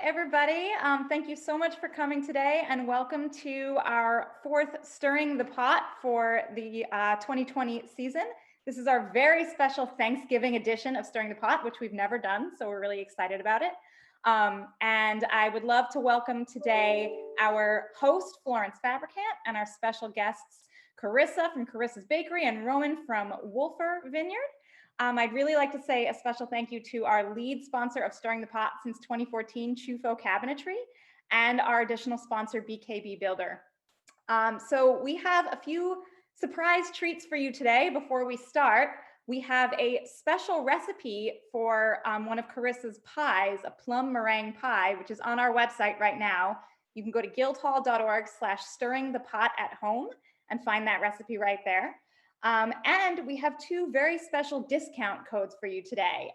everybody. Thank you so much for coming today, and welcome to our fourth Stirring the Pot for the 2020 season. This is our very special Thanksgiving edition of Stirring the Pot, which we've never done, so we're really excited about it. And I would love to welcome today our host, Florence Fabricant, and our special guests, Carissa from Carissa's Bakery and Roman from Wolfer Vineyard. I'd really like to say a special thank you to our lead sponsor of Stirring the Pot since 2014, Chufo Cabinetry, and our additional sponsor, BKB Builder. So we have a few surprise treats for you today. Before we start, we have a special recipe for one of Carissa's pies, a plum meringue pie, which is on our website right now. You can go to guildhall.org/stirringthepotathome and find that recipe right there. And we have two very special discount codes for you today.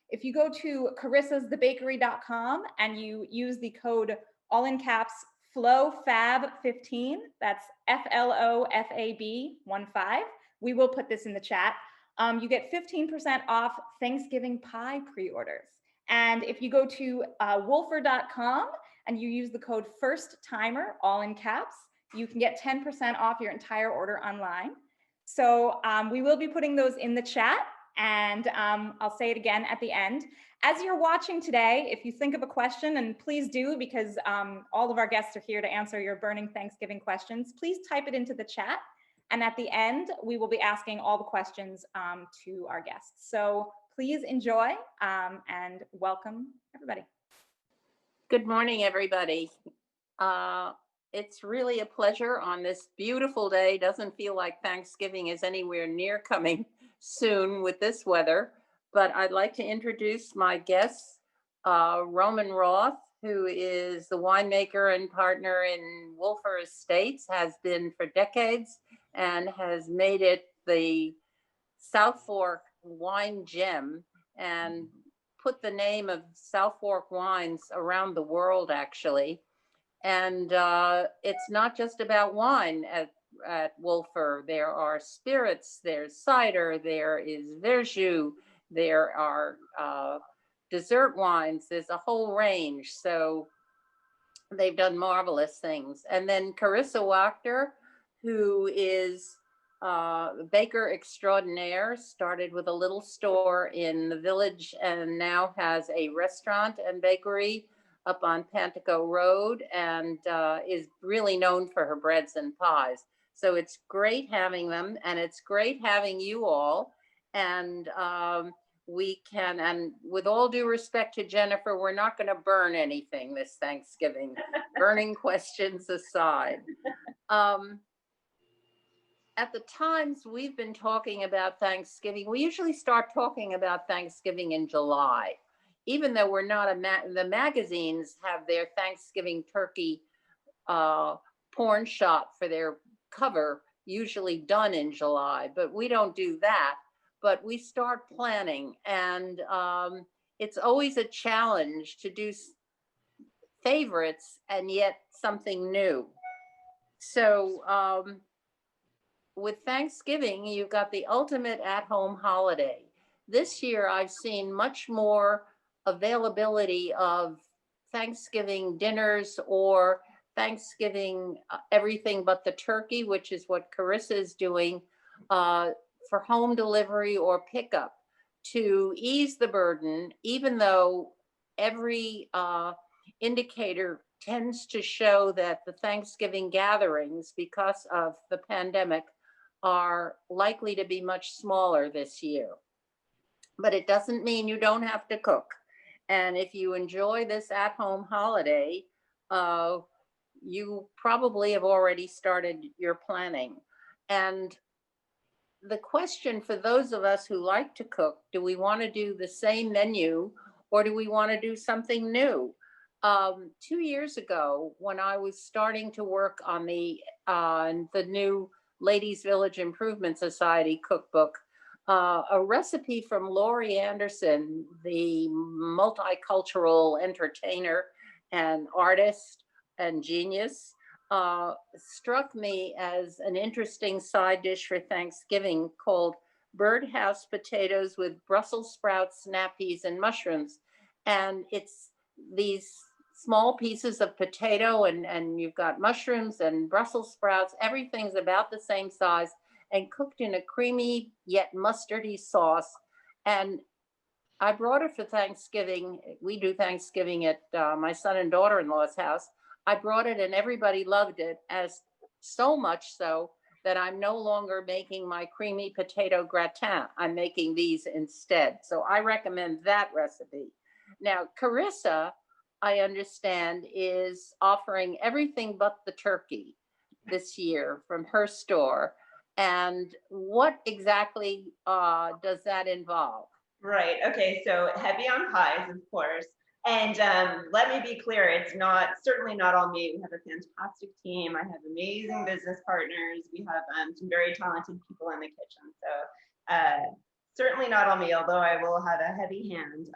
If you go to carissasthebakery.com and you use the code all in caps FLOFAB15, that's FLOFAB15, we will put this in the chat. You get 15% off Thanksgiving pie pre-orders. And if you go to wolfer.com and you use the code FIRSTTIMER, all in caps, you can get 10% off your entire order online. So we will be putting those in the chat, and I'll say it again at the end. As you're watching today, if you think of a question, and please do, because all of our guests are here to answer your burning Thanksgiving questions, please type it into the chat. And at the end, we will be asking all the questions to our guests. So please enjoy and welcome everybody. Good morning, everybody. It's really a pleasure on this beautiful day. Doesn't feel like Thanksgiving is anywhere near coming soon with this weather, but I'd like to introduce my guests, Roman Roth, who is the winemaker and partner in Wolfer Estates, has been for decades, and has made it the South Fork wine gem and put the name of South Fork wines around the world, actually. And it's not just about wine at Wolfer. There are spirits, there's cider, there is verjus, there are dessert wines, there's a whole range. So they've done marvelous things. And then Carissa Waechter, who is baker extraordinaire, started with a little store in the village and now has a restaurant and bakery up on Pantico Road, and is really known for her breads and pies. So it's great having them, and it's great having you all. And we can, and with all due respect to Jennifer, we're not going to burn anything this Thanksgiving, burning questions aside. At the times we've been talking about Thanksgiving, we usually start talking about Thanksgiving in July. Even though we're not the magazines have their Thanksgiving turkey porn shot for their cover, usually done in July, but we don't do that. But we start planning, and it's always a challenge to do favorites and yet something new. So with Thanksgiving, you've got the ultimate at-home holiday. This year, I've seen much more availability of Thanksgiving dinners or Thanksgiving everything but the turkey, which is what Carissa is doing, for home delivery or pickup to ease the burden, even though every indicator tends to show that the Thanksgiving gatherings, because of the pandemic, are likely to be much smaller this year. But it doesn't mean you don't have to cook. And if you enjoy this at-home holiday, you probably have already started your planning. And the question for those of us who like to cook, do we want to do the same menu or do we want to do something new? 2 years ago, when I was starting to work on the new Ladies Village Improvement Society cookbook, a recipe from Laurie Anderson, the multicultural entertainer and artist and genius, struck me as an interesting side dish for Thanksgiving called birdhouse potatoes with Brussels sprouts, snap peas, and mushrooms. And it's these small pieces of potato, and you've got mushrooms and Brussels sprouts. Everything's about the same size and cooked in a creamy yet mustardy sauce. And I brought it for Thanksgiving. We do Thanksgiving at my son and daughter-in-law's house. I brought it and everybody loved it, as so much so that I'm no longer making my creamy potato gratin. I'm making these instead. So I recommend that recipe. Now, Carissa, I understand, is offering everything but the turkey this year from her store. And what exactly does that involve? Right. Okay. So heavy on pies, of course. And let me be clear, it's certainly not all me. We have a fantastic team. I have amazing business partners. We have some very talented people in the kitchen. So certainly not all me, although I will have a heavy hand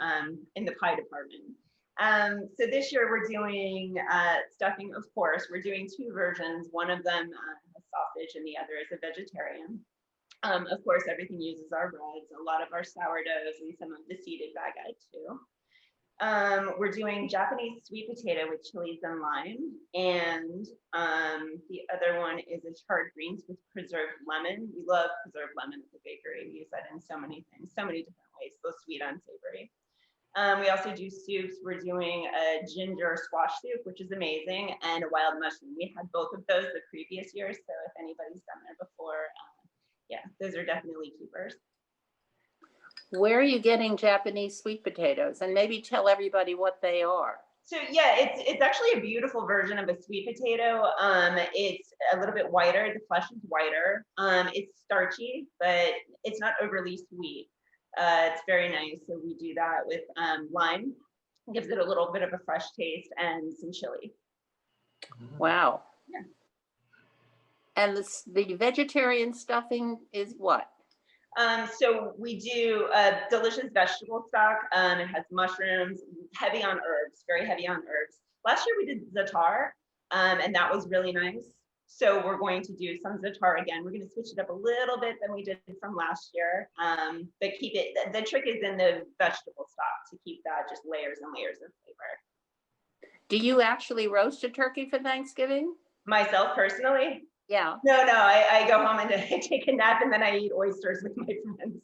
in the pie department. So this year we're doing stuffing, of course. We're doing two versions. One of them has sausage and the other is a vegetarian. Of course, everything uses our breads, a lot of our sourdoughs, and some of the seeded baguette too. We're doing Japanese sweet potato with chilies and lime, and the other one is a charred greens with preserved lemon. We love preserved lemon at the bakery. We use that in so many things, so many different ways, both sweet and savory. We also do soups. We're doing a ginger squash soup, which is amazing, and a wild mushroom. We had both of those the previous year, so if anybody's done there before, yeah, those are definitely keepers. Where are you getting Japanese sweet potatoes? And maybe tell everybody what they are. So yeah, it's actually a beautiful version of a sweet potato. It's a little bit whiter. The flesh is whiter. It's starchy, but it's not overly sweet. It's very nice. So we do that with lime. Gives it a little bit of a fresh taste and some chili. Wow. Yeah. And the vegetarian stuffing is what? So we do a delicious vegetable stock. It has mushrooms, heavy on herbs, very heavy on herbs. Last year we did za'atar, and that was really nice. So we're going to do some za'atar again. We're going to switch it up a little bit than we did from last year, but keep it. The trick is in the vegetable stock to keep that just layers and layers of flavor. Do you actually roast a turkey for Thanksgiving? Myself personally? Yeah. No, I go home and I take a nap and then I eat oysters with my friends.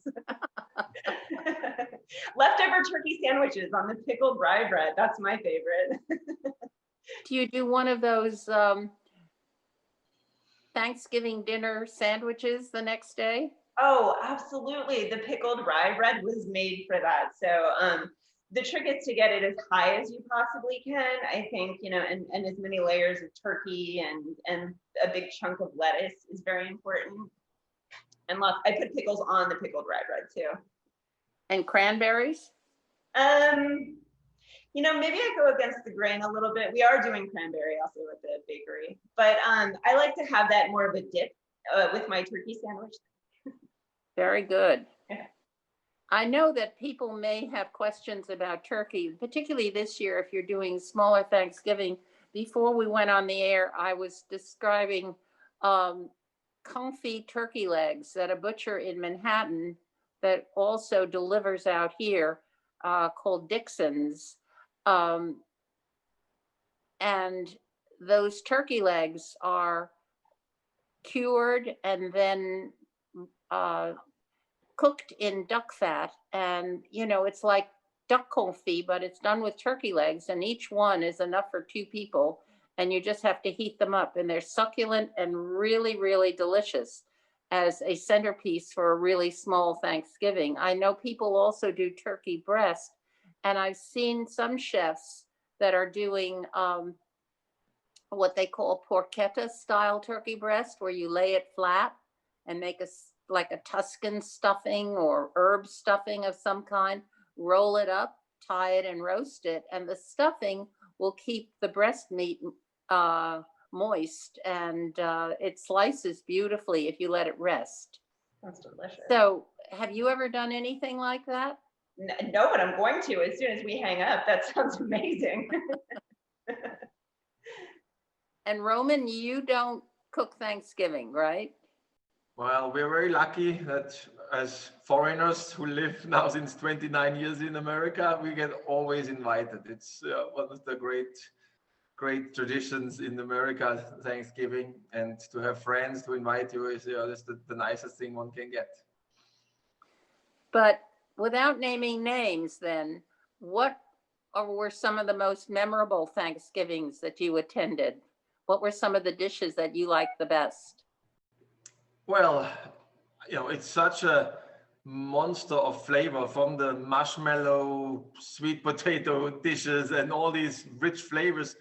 Leftover turkey sandwiches on the pickled rye bread. That's my favorite. Do you do one of those Thanksgiving dinner sandwiches the next day? Oh, absolutely. The pickled rye bread was made for that. So the trick is to get it as high as you possibly can. I think, and as many layers of turkey and a big chunk of lettuce is very important. And I put pickles on the pickled rye bread too. And cranberries? Maybe I go against the grain a little bit. We are doing cranberry also at the bakery, but I like to have that more of a dip with my turkey sandwich. Very good. Yeah. I know that people may have questions about turkey, particularly this year if you're doing smaller Thanksgiving. Before we went on the air, I was describing comfy turkey legs that a butcher in Manhattan that also delivers out here called Dixon's. And those turkey legs are cured and then cooked in duck fat, and it's like duck confit, but it's done with turkey legs, and each one is enough for two people, and you just have to heat them up, and they're succulent and really, really delicious as a centerpiece for a really small Thanksgiving. I know people also do turkey breast, and I've seen some chefs that are doing what they call porchetta style turkey breast, where you lay it flat and make like a Tuscan stuffing or herb stuffing of some kind, roll it up, tie it and roast it. And the stuffing will keep the breast meat moist, and it slices beautifully if you let it rest. That's delicious. So have you ever done anything like that? No, but I'm going to as soon as we hang up. That sounds amazing. And Roman, you don't cook Thanksgiving, right? Well, we're very lucky that as foreigners who live now since 29 years in America, we get always invited. It's one of the great traditions in America, Thanksgiving, and to have friends to invite you is that's the nicest thing one can get. But without naming names, then, what were some of the most memorable Thanksgivings that you attended? What were some of the dishes that you liked the best? Well, it's such a monster of flavor, from the marshmallow, sweet potato dishes and all these rich flavors.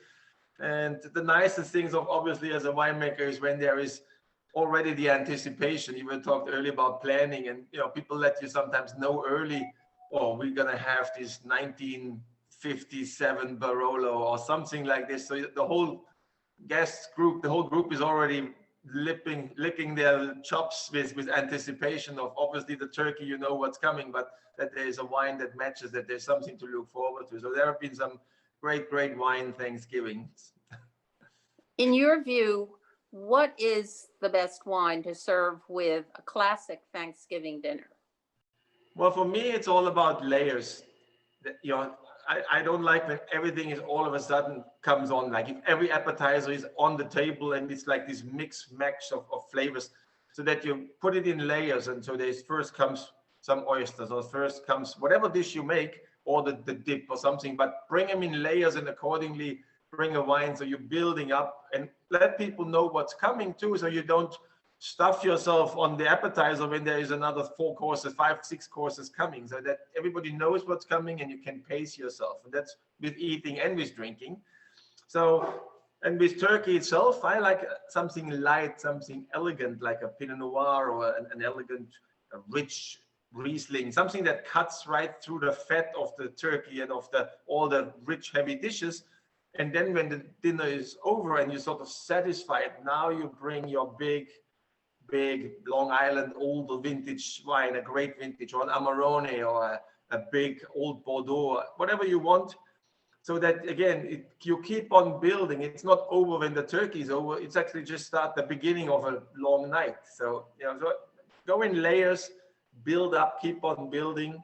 And the nicest things of obviously as a winemaker is when there is already the anticipation. You were talked earlier about planning, and people let you sometimes know early, oh, we're gonna have this 1957 Barolo or something like this. So the whole the whole group is already licking their chops with anticipation of obviously the turkey, what's coming, but that there's a wine that matches, that there's something to look forward to. So there have been some great wine Thanksgivings. In your view, what is the best wine to serve with a classic Thanksgiving dinner? Well, for me, it's all about layers. I don't like when everything is all of a sudden comes on, like if every appetizer is on the table and it's like this mix match of flavors, so that you put it in layers. And so there's first comes some oysters, or first comes whatever dish you make, or the dip or something, but bring them in layers and accordingly bring a wine. So you're building up and let people know what's coming too, so you don't stuff yourself on the appetizer when there is another 4 courses, 5, 6 courses coming, so that everybody knows what's coming and you can pace yourself. And that's with eating and with drinking. So, and with turkey itself, I like something light, something elegant, like a Pinot Noir or an elegant, rich Riesling, something that cuts right through the fat of the turkey and of all the rich, heavy dishes. And then when the dinner is over and you're sort of satisfied, now you bring your big Long Island old vintage wine, a great vintage, or an Amarone, or a big old Bordeaux, whatever you want. So that again, you keep on building. It's not over when the turkey is over. It's actually just start the beginning of a long night. So so go in layers, build up, keep on building.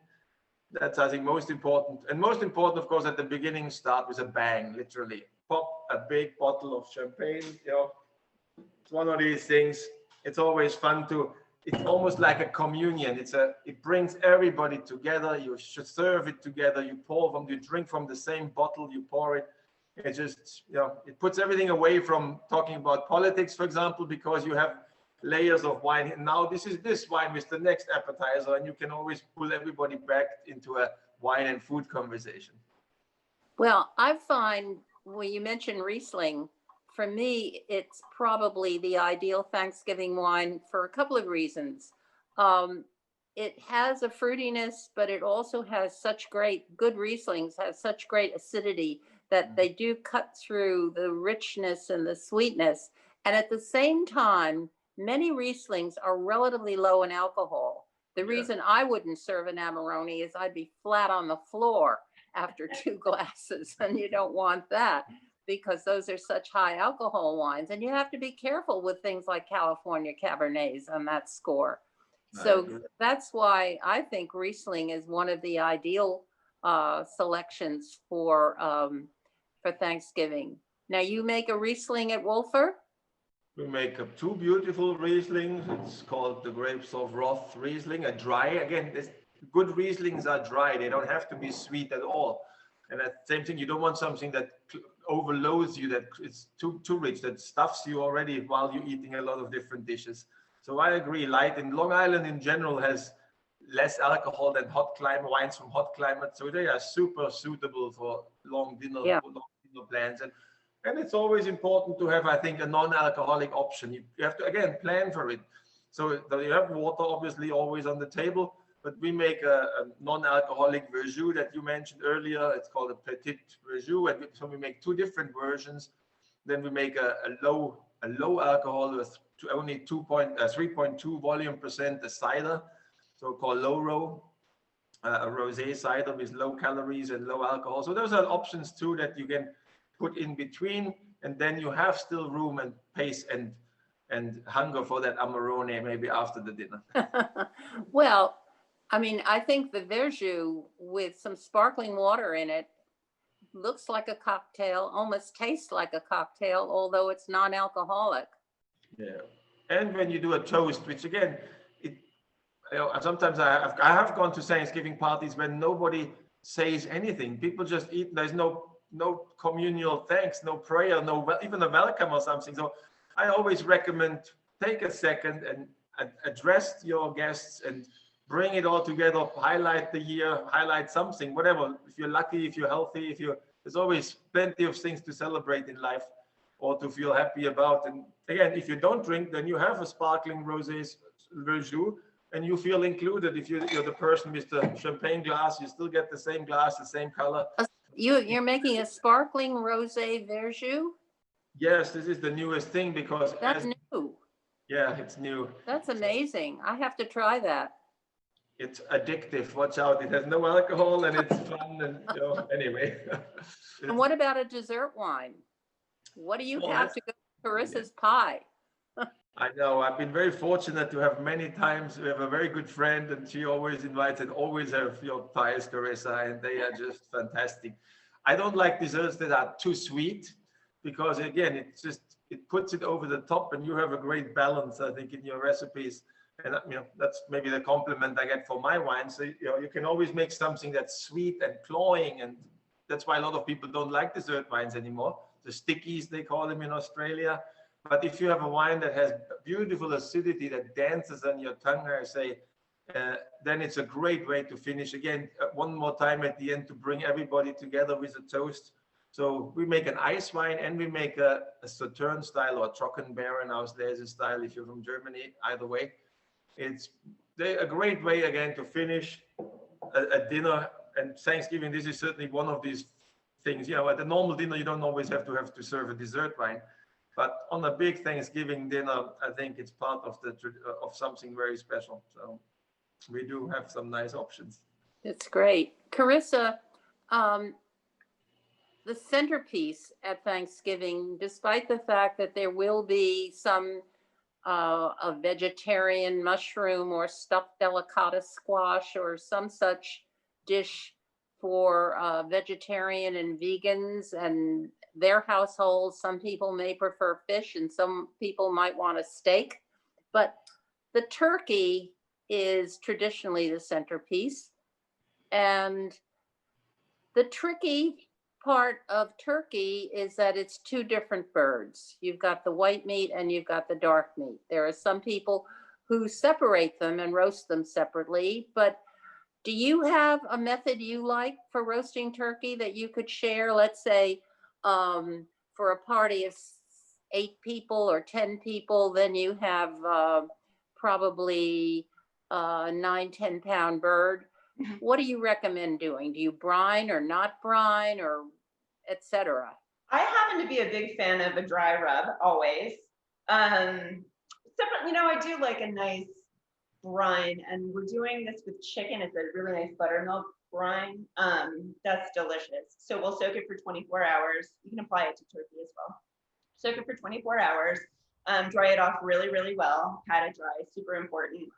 That's, I think, most important. And most important, of course, at the beginning, start with a bang, literally. Pop a big bottle of champagne. It's one of these things. It's always fun it's almost like a communion. It brings everybody together. You should serve it together. You drink from the same bottle, you pour it. It just, it puts everything away from talking about politics, for example, because you have layers of wine. And now this is this wine with the next appetizer, and you can always pull everybody back into a wine and food conversation. Well, I find when you mention Riesling, for me, it's probably the ideal Thanksgiving wine for a couple of reasons. It has a fruitiness, but it also has good Rieslings have such great acidity that they do cut through the richness and the sweetness. And at the same time, many Rieslings are relatively low in alcohol. The reason I wouldn't serve an Amarone is I'd be flat on the floor after 2 glasses, and you don't want that, because those are such high alcohol wines. And you have to be careful with things like California Cabernets on that score. So that's why I think Riesling is one of the ideal selections for Thanksgiving. Now, you make a Riesling at Wolfer? We make 2 beautiful Rieslings. It's called the Grapes of Roth Riesling, a dry. Again, good Rieslings are dry. They don't have to be sweet at all. And that same thing, you don't want something that overloads you, that it's too rich, that stuffs you already while you're eating a lot of different dishes. So I agree, light. And Long Island in general has less alcohol than wines from hot climates. So they are super suitable for long dinner plans. And it's always important to have, I think, a non-alcoholic option. You have to, again, plan for it. So you have water, obviously, always on the table. But we make a non-alcoholic verjus that you mentioned earlier. It's called a petit verjus, and so we make 2 different versions. Then we make a low alcohol with only 3.2 volume percent, a cider, so called low row, a rosé cider with low calories and low alcohol. So those are options too that you can put in between, and then you have still room and pace and and hunger for that Amarone maybe after the dinner. Well, I mean, I think the verjus with some sparkling water in it looks like a cocktail, almost tastes like a cocktail, although it's non-alcoholic. Yeah. And when you do a toast, which again, sometimes I have gone to Thanksgiving parties when nobody says anything. People just eat. There's no communal thanks, no prayer, even a welcome or something. So I always recommend take a second and address your guests and bring it all together, highlight the year, highlight something, whatever. If you're lucky, if you're healthy, there's always plenty of things to celebrate in life or to feel happy about. And again, if you don't drink, then you have a sparkling rosé verjus and you feel included. If you're the person with the champagne glass, you still get the same glass, the same color. You're making a sparkling rosé verjus? Yes, this is the newest thing because that's new. Yeah, it's new. That's amazing. I have to try that. It's addictive. Watch out. It has no alcohol and it's fun. And anyway. And what about a dessert wine? What do you have to go to Carissa's pie? I know. I've been very fortunate to have many times. We have a very good friend and she always invites and always have your pies, Carissa, and they are just fantastic. I don't like desserts that are too sweet because again, it puts it over the top and you have a great balance, I think, in your recipes. And that's maybe the compliment I get for my wine. So you can always make something that's sweet and cloying, and that's why a lot of people don't like dessert wines anymore. The stickies, they call them in Australia. But if you have a wine that has beautiful acidity that dances on your tongue, I say, then it's a great way to finish. Again, one more time at the end to bring everybody together with a toast. So we make an ice wine and we make a Sauterne style or Trockenbeeren Auslese style if you're from Germany, either way. It's a great way again to finish a dinner, and Thanksgiving, this is certainly one of these things. At a normal dinner, you don't always have to serve a dessert wine, but on a big Thanksgiving dinner, I think it's part of something very special. So we do have some nice options. It's great. Carissa, the centerpiece at Thanksgiving, despite the fact that there will be some a vegetarian mushroom or stuffed delicata squash or some such dish for vegetarian and vegans and their households. Some people may prefer fish and some people might want a steak, but the turkey is traditionally the centerpiece. And the tricky part of turkey is that it's two different birds. You've got the white meat and you've got the dark meat. There are some people who separate them and roast them separately, but do you have a method you like for roasting turkey that you could share? Let's say for a party of 8 people or 10 people, then you have probably a 9-10 pound bird. What do you recommend doing? Do you brine or not brine or etc.? I happen to be a big fan of a dry rub always. I do like a nice brine, and we're doing this with chicken. It's a really nice buttermilk brine. That's delicious. So we'll soak it for 24 hours. You can apply it to turkey as well. Soak it for 24 hours. Dry it off really, really well. Pat it dry, super important.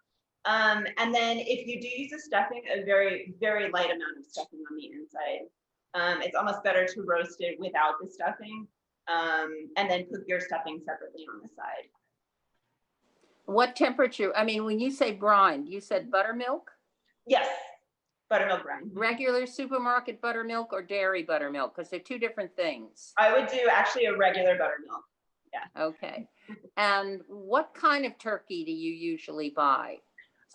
And then if you do use a stuffing, a very, very light amount of stuffing on the inside. It's almost better to roast it without the stuffing, and then cook your stuffing separately on the side. What temperature? I mean, when you say brine, you said buttermilk? Yes, buttermilk brine. Regular supermarket buttermilk or dairy buttermilk? Because they're two different things. I would do actually a regular buttermilk. Yeah. Okay. And what kind of turkey do you usually buy?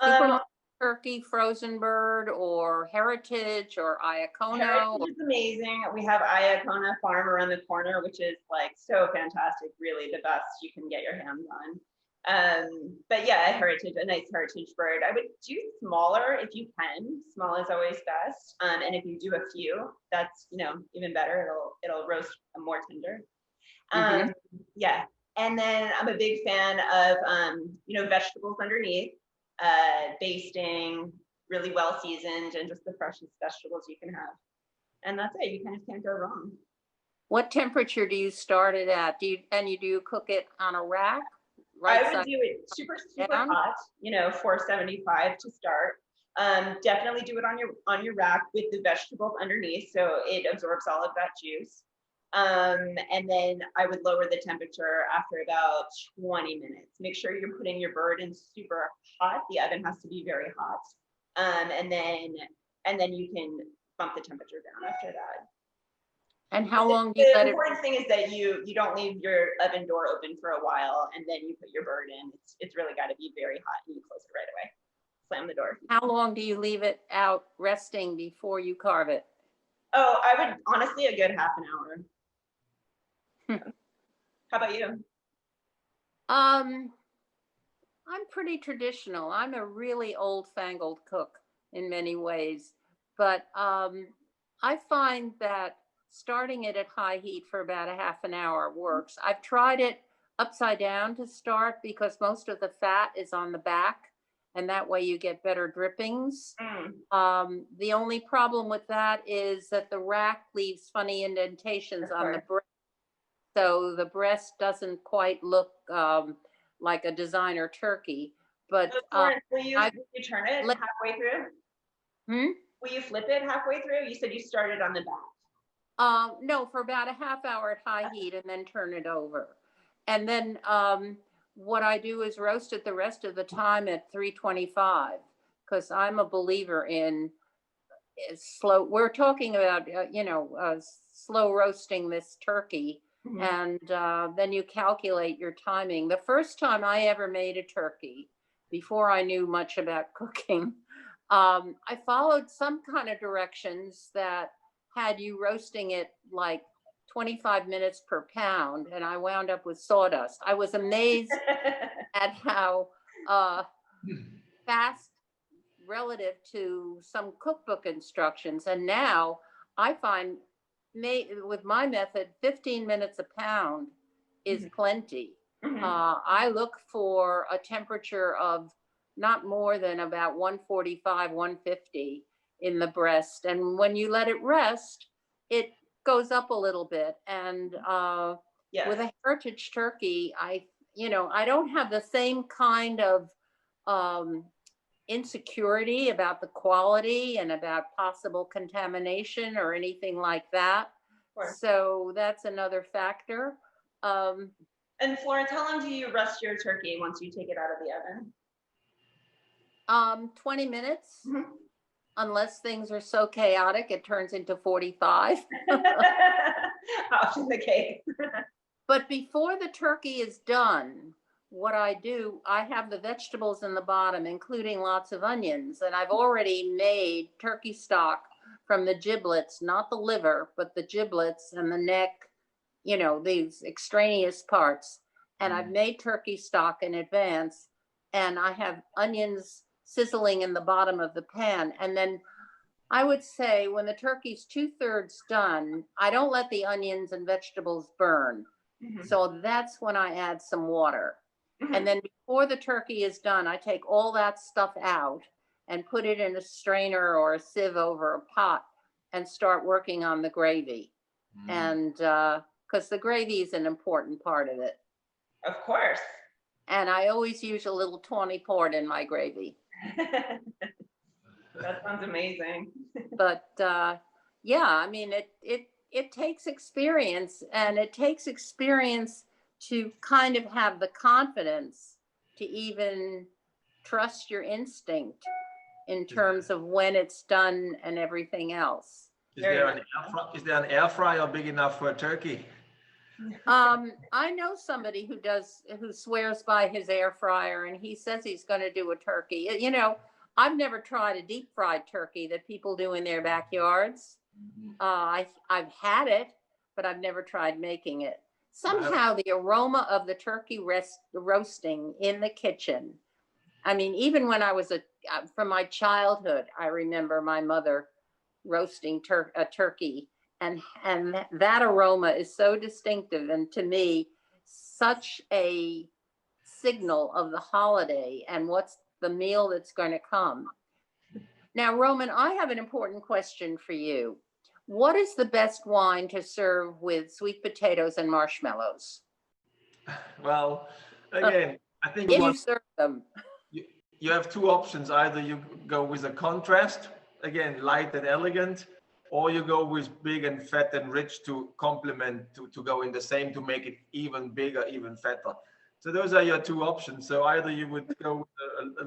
Supermarket turkey, frozen bird, or heritage, or Iacono? Heritage is amazing. We have Iacono farm around the corner, which is like so fantastic, really the best you can get your hands on. But yeah, a nice heritage bird. I would do smaller if you can. Small is always best. And if you do a few, that's even better. It'll roast more tender. Yeah. And then I'm a big fan of vegetables underneath, basting, really well seasoned, and just the freshest vegetables you can have. And that's it. You kind of can't go wrong. What temperature do you start it at? Do you cook it on a rack, right I would side do it super down? hot, 475 to start. Definitely do it on your rack with the vegetables underneath, so it absorbs all of that juice. And then I would lower the temperature after about 20 minutes. Make sure you're putting your bird in super hot. The oven has to be very hot. And then you can bump the temperature down after that. And how long do you The let it? important thing is that you don't leave your oven door open for a while, and then you put your bird in. It's really got to be very hot, and you close it right away. Slam the door. How long do you leave it out resting before you carve it? Oh, I would honestly a good half an hour. How about you? I'm pretty traditional. I'm a really old-fangled cook in many ways, but I find that starting it at high heat for about a half an hour works. I've tried it upside down to start because most of the fat is on the back, and that way you get better drippings. The only problem with that is that the rack leaves funny indentations on the breast, so the breast doesn't quite look like a designer turkey. But So Florence, will you turn it halfway through? Will you flip it halfway through? You said you started on the back. No, for about a half hour at high heat and then turn it over. And then what I do is roast it the rest of the time at 325, because I'm a believer in slow. We're talking about, slow roasting this turkey. And then you calculate your timing. The first time I ever made a turkey, before I knew much about cooking, I followed some kind of directions that had you roasting it like 25 minutes per pound, and I wound up with sawdust. I was amazed at how fast relative to some cookbook instructions. And now I find with my method, 15 minutes a pound is plenty. I look for a temperature of not more than about 145, 150 in the breast. And when you let it rest, it goes up a little bit. And with a heritage turkey, I don't have the same kind of insecurity about the quality and about possible contamination or anything like that. So that's another factor. And Florence, how long do you rest your turkey once you take it out of the oven? 20 minutes. Unless things are so chaotic, it turns into 45. Often the case. But before the turkey is done, what I do, I have the vegetables in the bottom, including lots of onions. And I've already made turkey stock from the giblets, not the liver, but the giblets and the neck, these extraneous parts. And I've made turkey stock in advance. And I have onions sizzling in the bottom of the pan. And then I would say when the turkey's 2/3 done, I don't let the onions and vegetables burn. So that's when I add some water. And then before the turkey is done, I take all that stuff out and put it in a strainer or a sieve over a pot and start working on the gravy. And because the gravy is an important part of it. Of course. And I always use a little tawny port in my gravy. That sounds amazing. But I mean, it takes experience, and it takes experience to kind of have the confidence to even trust your instinct in terms of when it's done and everything else. Is there an air fryer big enough for a turkey? I know somebody who swears by his air fryer, and he says he's going to do a turkey. I've never tried a deep fried turkey that people do in their backyards. I've had it, but I've never tried making it. Somehow the aroma of the turkey roasting in the kitchen. I mean, even when I was from my childhood, I remember my mother roasting a turkey, and that aroma is so distinctive, and to me, such a signal of the holiday and what's the meal that's going to come. Now, Roman, I have an important question for you. What is the best wine to serve with sweet potatoes and marshmallows? Well, again, I think if you serve them. you have two options. Either you go with a contrast, again, light and elegant, or you go with big and fat and rich to complement, to go in the same, to make it even bigger, even fatter. So those are your two options. So either you would go with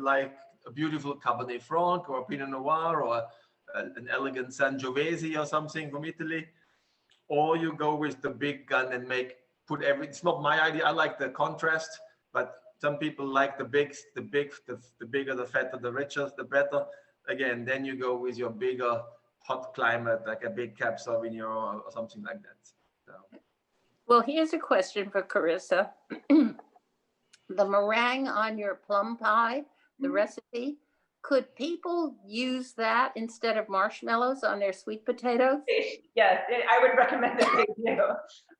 like a beautiful Cabernet Franc or a Pinot Noir or an elegant Sangiovese or something from Italy, or you go with the big gun and put it's not my idea. I like the contrast, but some people like the bigger, the fatter, the richer, the better. Again, then you go with your bigger hot climate, like a big Cab Sauvignon or something like that. So. Well, here's a question for Carissa. The meringue on your plum pie, the recipe, could people use that instead of marshmallows on their sweet potatoes? Yes, I would recommend that they do.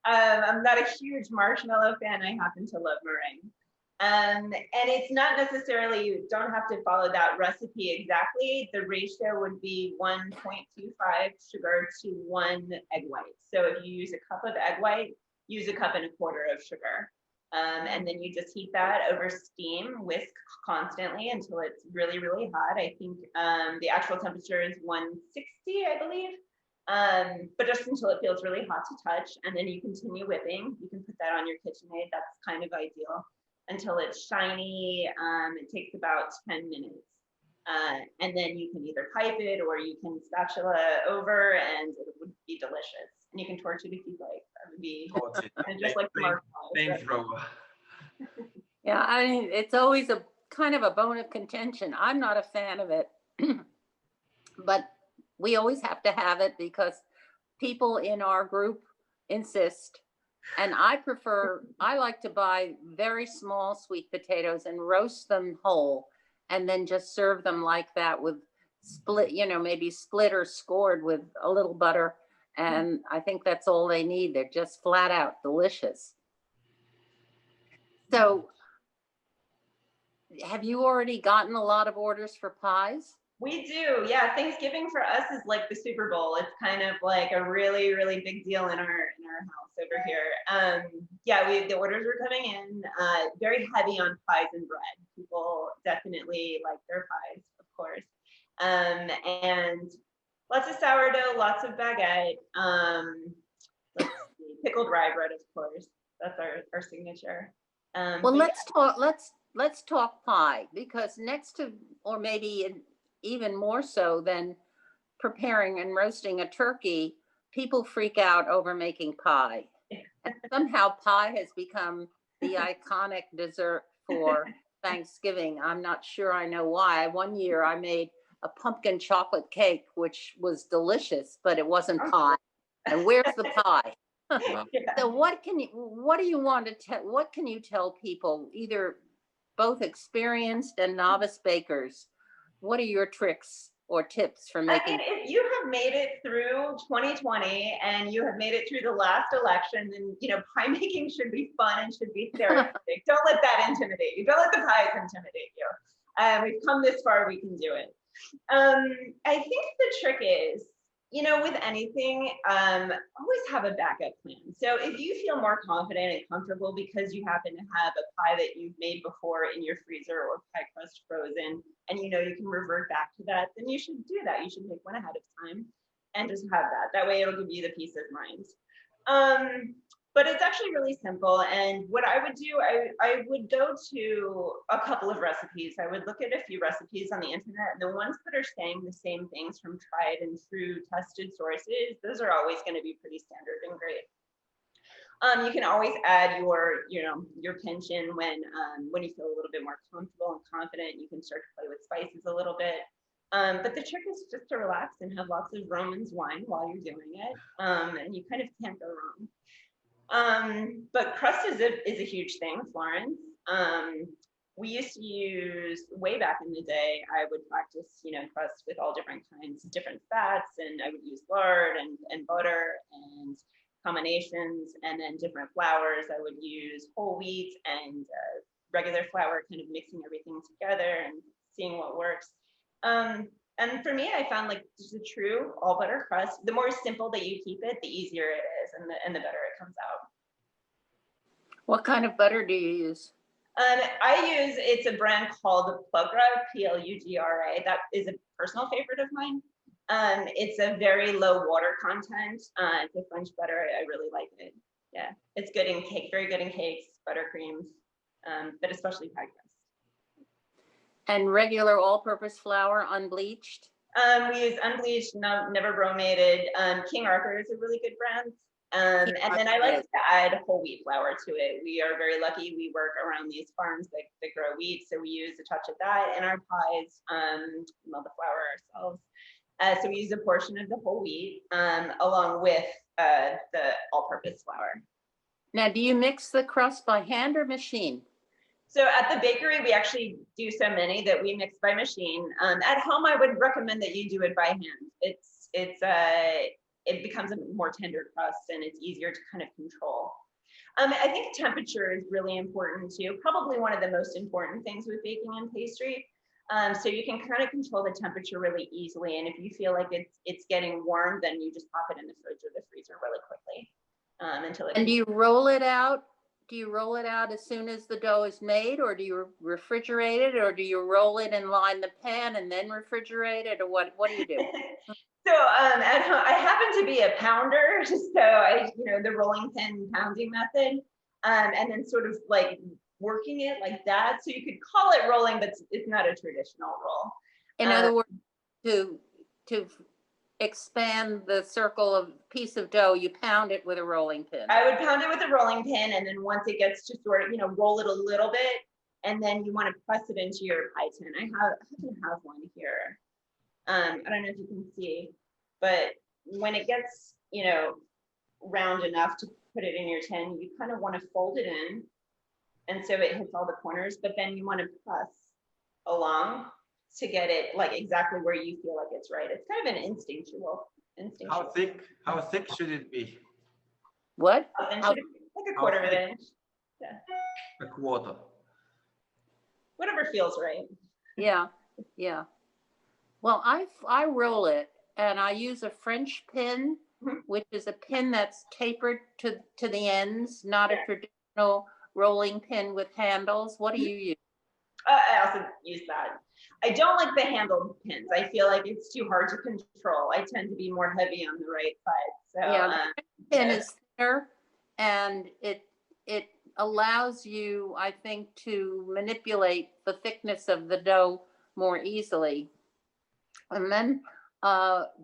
I'm not a huge marshmallow fan. I happen to love meringue. And it's not necessarily, you don't have to follow that recipe exactly. The ratio would be 1.25 sugar to 1 egg white. So if you use a cup of egg white, use a cup and a quarter of sugar. And then you just heat that over steam, whisk constantly until it's really, really hot. I think the actual temperature is 160, I believe. But just until it feels really hot to touch, and then you continue whipping. You can put that on your KitchenAid. That's kind of ideal. Until it's shiny. It takes about 10 minutes. And then you can either pipe it or you can spatula over, and it would be delicious. And you can torch it if you'd like. That would be just like flamethrower. Yeah, I mean, it's always a kind of a bone of contention. I'm not a fan of it, but we always have to have it because people in our group insist. And I like to buy very small sweet potatoes and roast them whole and then just serve them like that with split, maybe split or scored with a little butter. And I think that's all they need. They're just flat out delicious. So have you already gotten a lot of orders for pies? We do, yeah. Thanksgiving for us is like the Super Bowl. It's kind of like a really, really big deal in our house over here. Yeah, the orders are coming in. Very heavy on pies and bread. People definitely like their pies, of course. And lots of sourdough, lots of baguette. Let's see, pickled rye bread, of course. That's our signature. Well, let's talk pie, because next to, or maybe even more so than preparing and roasting a turkey, people freak out over making pie. And somehow pie has become the iconic dessert for Thanksgiving. I'm not sure I know why. One year I made a pumpkin chocolate cake, which was delicious, but it wasn't pie. And where's the pie? So what can you tell people, either both experienced and novice bakers? What are your tricks or tips for making? I mean, if you have made it through 2020 and you have made it through the last election, then pie making should be fun and should be therapeutic. Don't let that intimidate you. Don't let the pies intimidate you. We've come this far, we can do it. I think the trick is, with anything, always have a backup plan. So if you feel more confident and comfortable because you happen to have a pie that you've made before in your freezer or pie crust frozen, and you can revert back to that, then you should do that. You should make one ahead of time and just have that. That way it'll give you the peace of mind. But it's actually really simple. And what I would do, I would go to a couple of recipes. I would look at a few recipes on the internet, and the ones that are saying the same things from tried and true tested sources, those are always going to be pretty standard and great. You can always add your pinch in when you feel a little bit more comfortable and confident. You can start to play with spices a little bit. But the trick is just to relax and have lots of Romans wine while you're doing it. And you kind of can't go wrong. But crust is a huge thing, Florence. We used to use, way back in the day, I would practice, crust with all different kinds, different fats, and I would use lard and butter and combinations, and then different flours. I would use whole wheat and regular flour, kind of mixing everything together and seeing what works. And for me, I found like just a true all butter crust, the more simple that you keep it, the easier it is, and the better it comes out. What kind of butter do you use? It's a brand called Plugra, Plugra. That is a personal favorite of mine. It's a very low water content. It's a French butter. I really like it. Yeah, it's good in cake, very good in cakes, buttercreams, but especially pie crust. And regular all-purpose flour, unbleached? We use unbleached, never bromated. King Arthur is a really good brand. And then I like to add whole wheat flour to it. We are very lucky. We work around these farms that grow wheat, so we use a touch of that in our pies. We mill the flour ourselves. So we use a portion of the whole wheat along with the all-purpose flour. Now, do you mix the crust by hand or machine? So at the bakery, we actually do so many that we mix by machine. At home, I would recommend that you do it by hand. It becomes a more tender crust and it's easier to kind of control. I think temperature is really important too. Probably one of the most important things with baking and pastry. So you can kind of control the temperature really easily. And if you feel like it's getting warm, then you just pop it in the fridge or the freezer really quickly until it. And do you roll it out? Do you roll it out as soon as the dough is made, or do you refrigerate it, or do you roll it and line the pan and then refrigerate it, or what do you do? So at home, I happen to be a pounder, so the rolling pin pounding method, and then sort of like working it like that. So you could call it rolling, but it's not a traditional roll. In other words, to expand the circle of piece of dough, you pound it with a rolling pin. I would pound it with a rolling pin, and then once it gets to sort of, roll it a little bit, and then you want to press it into your pie tin. I happen to have one here. I don't know if you can see, but when it gets, round enough to put it in your tin, you kind of want to fold it in, and so it hits all the corners, but then you want to press along to get it like exactly where you feel like it's right. It's kind of an instinctual. How thick should it be? What? Like a quarter of an inch. Yeah. A quarter. Whatever feels right. Yeah. Well, I roll it, and I use a French pin, which is a pin that's tapered to the ends, not a traditional rolling pin with handles. What do you use? I also use that. I don't like the handled pins. I feel like it's too hard to control. I tend to be more heavy on the right side. So yeah, the pin is thinner, and it allows you, I think, to manipulate the thickness of the dough more easily. And then,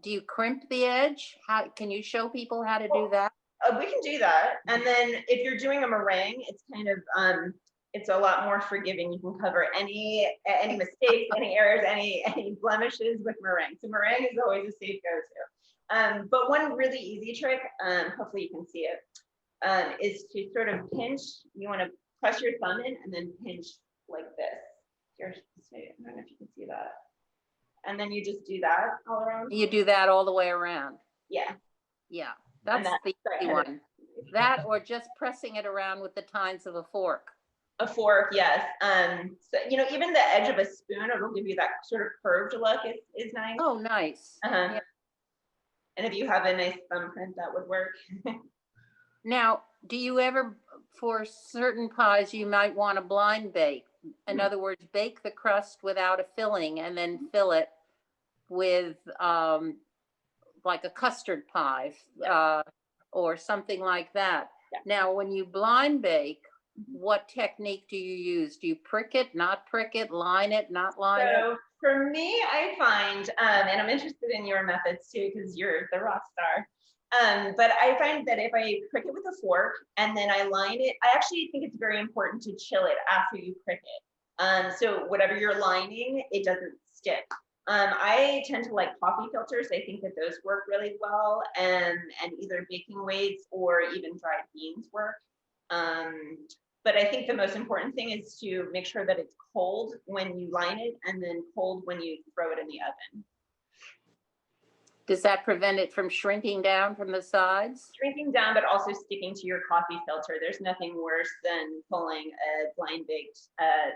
do you crimp the edge? How can you show people how to do that? We can do that. And then if you're doing a meringue, it's kind of it's a lot more forgiving. You can cover any mistakes, any errors, any blemishes with meringue. So meringue is always a safe go-to. But one really easy trick, hopefully you can see it, is to sort of pinch. You want to press your thumb in and then pinch like this. I don't know if you can see that. And then you just do that all around. You do that all the way around. Yeah. Yeah, that's the easy one. That, or just pressing it around with the tines of a fork. A fork, yes. So even the edge of a spoon, it'll give you that sort of curved look. Is nice. Oh, nice. Yeah. And if you have a nice thumbprint, that would work. Now, do you ever, for certain pies, you might want to blind bake? In other words, bake the crust without a filling and then fill it with like a custard pie or something like that. Yeah. Now, when you blind bake, what technique do you use? Do you prick it, not prick it, line it, not line it? So for me, I find, and I'm interested in your methods too, because you're the rock star. But I find that if I prick it with a fork and then I line it, I actually think it's very important to chill it after you prick it. So whatever you're lining, it doesn't stick. I tend to like coffee filters. I think that those work really well, and either baking weights or even dried beans work. But I think the most important thing is to make sure that it's cold when you line it and then cold when you throw it in the oven. Does that prevent it from shrinking down from the sides? Shrinking down, but also sticking to your coffee filter. There's nothing worse than pulling a blind baked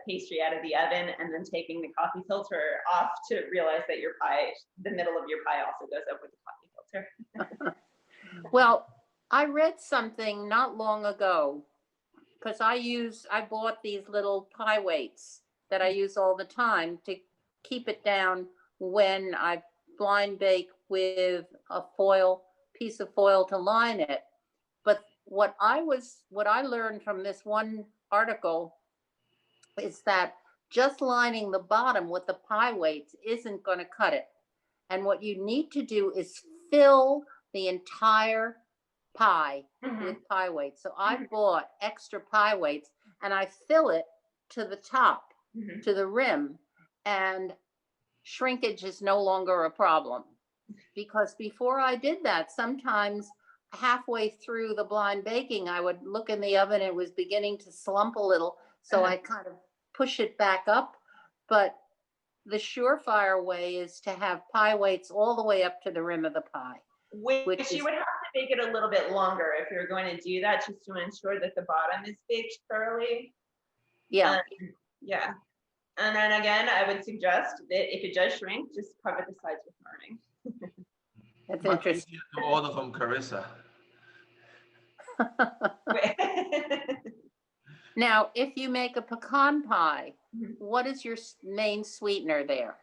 pastry out of the oven and then taking the coffee filter off to realize that your pie, the middle of your pie also goes up with the coffee filter. Well, I read something not long ago because I bought these little pie weights that I use all the time to keep it down when I blind bake with a piece of foil to line it. But what I learned from this one article is that just lining the bottom with the pie weights isn't going to cut it. And what you need to do is fill the entire pie with pie weights. So I bought extra pie weights and I fill it to the top, to the rim, and shrinkage is no longer a problem. Because before I did that, sometimes halfway through the blind baking, I would look in the oven, it was beginning to slump a little. So I kind of push it back up. But the surefire way is to have pie weights all the way up to the rim of the pie. Which you would have to bake it a little bit longer if you're going to do that, just to ensure that the bottom is baked thoroughly. Yeah. Yeah. And then again, I would suggest that if it does shrink, just cover the sides with marming. That's Much interesting. easier to order from Carissa. Now, if you make a pecan pie, what is your main sweetener there?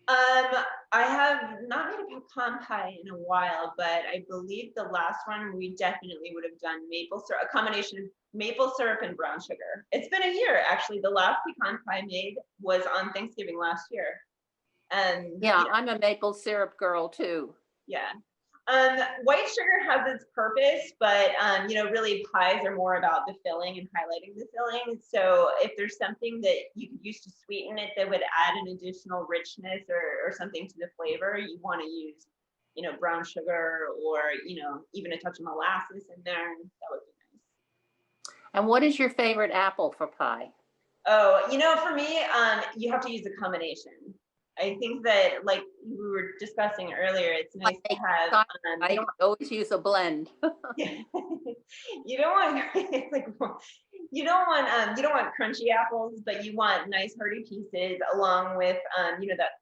I have not made a pecan pie in a while, but I believe the last one we definitely would have done maple syrup, a combination of maple syrup and brown sugar. It's been a year, actually. The last pecan pie I made was on Thanksgiving last year. And yeah, I'm a maple syrup girl too. Yeah. White sugar has its purpose, but really pies are more about the filling and highlighting the filling. So if there's something that you could use to sweeten it that would add an additional richness or something to the flavor, you want to use, brown sugar or, even a touch of molasses in there. That would be nice. And what is your favorite apple for pie? Oh, for me, you have to use a combination. I think that, like we were discussing earlier, it's nice to have. I don't always use a blend. You don't want you don't want crunchy apples, but you want nice hearty pieces along with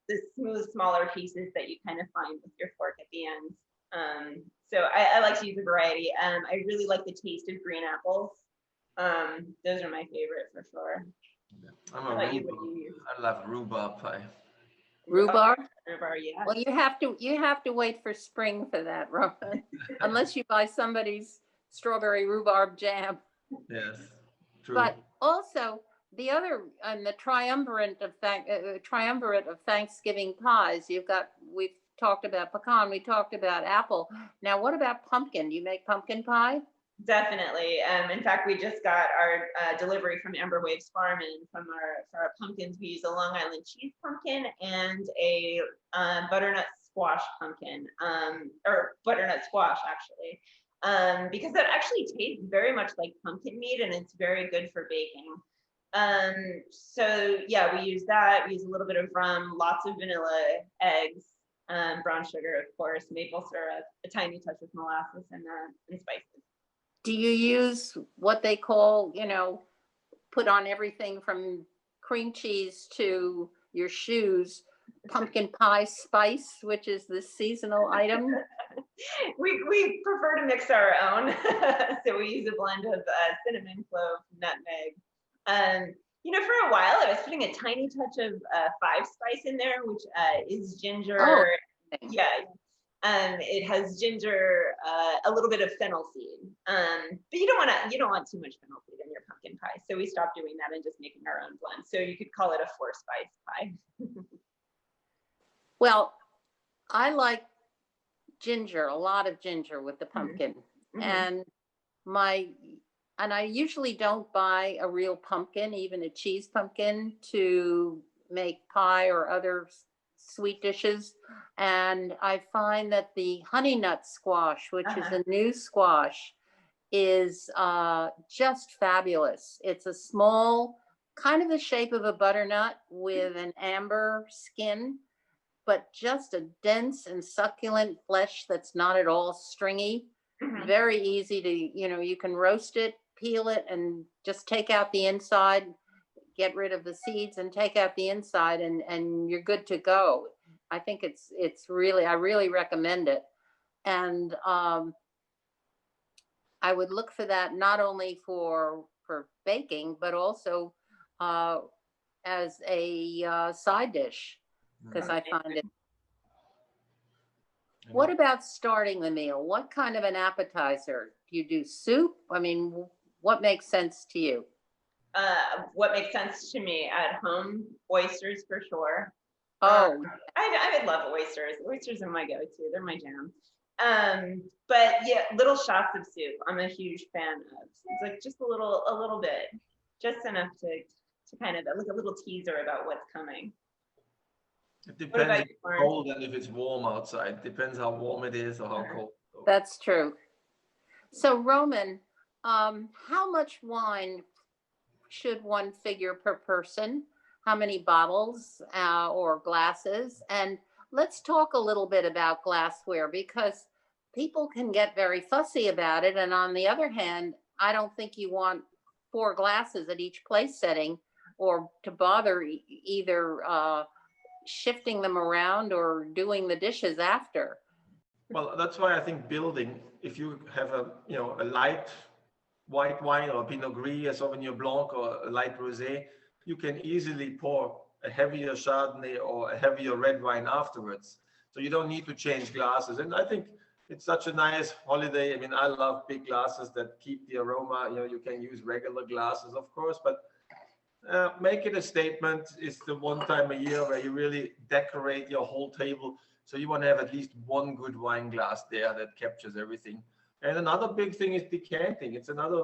the smooth smaller pieces that you kind of find with your fork at the end. So I like to use a variety. I really like the taste of green apples. Those are my favorite for sure. I love rhubarb pie. Rhubarb? Rhubarb, yeah. Well, you have to wait for spring for that, Roth. Unless you buy somebody's strawberry rhubarb jam. Yes, true. But also the triumvirate of Thanksgiving pies. We've talked about pecan, we talked about apple. Now, what about pumpkin? Do you make pumpkin pie? Definitely. In fact, we just got our delivery from Amber Waves Farm, and for our pumpkins, we use a Long Island cheese pumpkin and a butternut squash pumpkin, or butternut squash actually, because that actually tastes very much like pumpkin meat, and it's very good for baking. So yeah, we use that. We use a little bit of rum, lots of vanilla, eggs, brown sugar, of course, maple syrup, a tiny touch of molasses, and spices. Do you use what they call, put on everything from cream cheese to your shoes, pumpkin pie spice, which is the seasonal item? We prefer to mix our own. So we use a blend of cinnamon, clove, nutmeg. For a while, I was putting a tiny touch of 5-spice in there, which is ginger. Oh. Yeah. It has ginger, a little bit of fennel seed, but you don't want too much fennel seed in your pumpkin pie. So we stopped doing that and just making our own blend. So you could call it a 4-spice pie. Well, I like ginger, a lot of ginger with the pumpkin, and I usually don't buy a real pumpkin, even a cheese pumpkin, to make pie or other sweet dishes. And I find that the honey nut squash, which is a new squash, is just fabulous. It's a small, kind of the shape of a butternut with an amber skin, but just a dense and succulent flesh that's not at all stringy. Very easy to, you can roast it, peel it, and just take out the inside, get rid of the seeds and take out the inside, and you're good to go. I think I really recommend it. And I would look for that not only for for baking, but also as a side dish, because I find it. What about starting the meal? What kind of an appetizer? Do you do soup? I mean, what makes sense to you? What makes sense to me at home, oysters for sure. Oh, I would love oysters. Oysters are my go-to. They're my jam. But yeah, little shots of soup. I'm a huge fan of. It's like just a little bit, just enough to kind of like a little teaser about what's coming. It depends about if you, it's Florence? cold and if it's warm outside. Depends how warm it is or how cold. that's true. So Roman, how much wine should one figure per person? How many bottles or glasses? And let's talk a little bit about glassware, because people can get very fussy about it. And on the other hand, I don't think you want 4 glasses at each place setting, or to bother either shifting them around or doing the dishes after. Well, that's why I think building, if you have a light white wine or Pinot Gris, a Sauvignon Blanc, or a light rosé, you can easily pour a heavier Chardonnay or a heavier red wine afterwards. So you don't need to change glasses. And I think it's such a nice holiday. I mean, I love big glasses that keep the aroma. You can use regular glasses, of course, but make it a statement. It's the one time a year where you really decorate your whole table. So you want to have at least one good wine glass there that captures everything. And another big thing is decanting. It's another,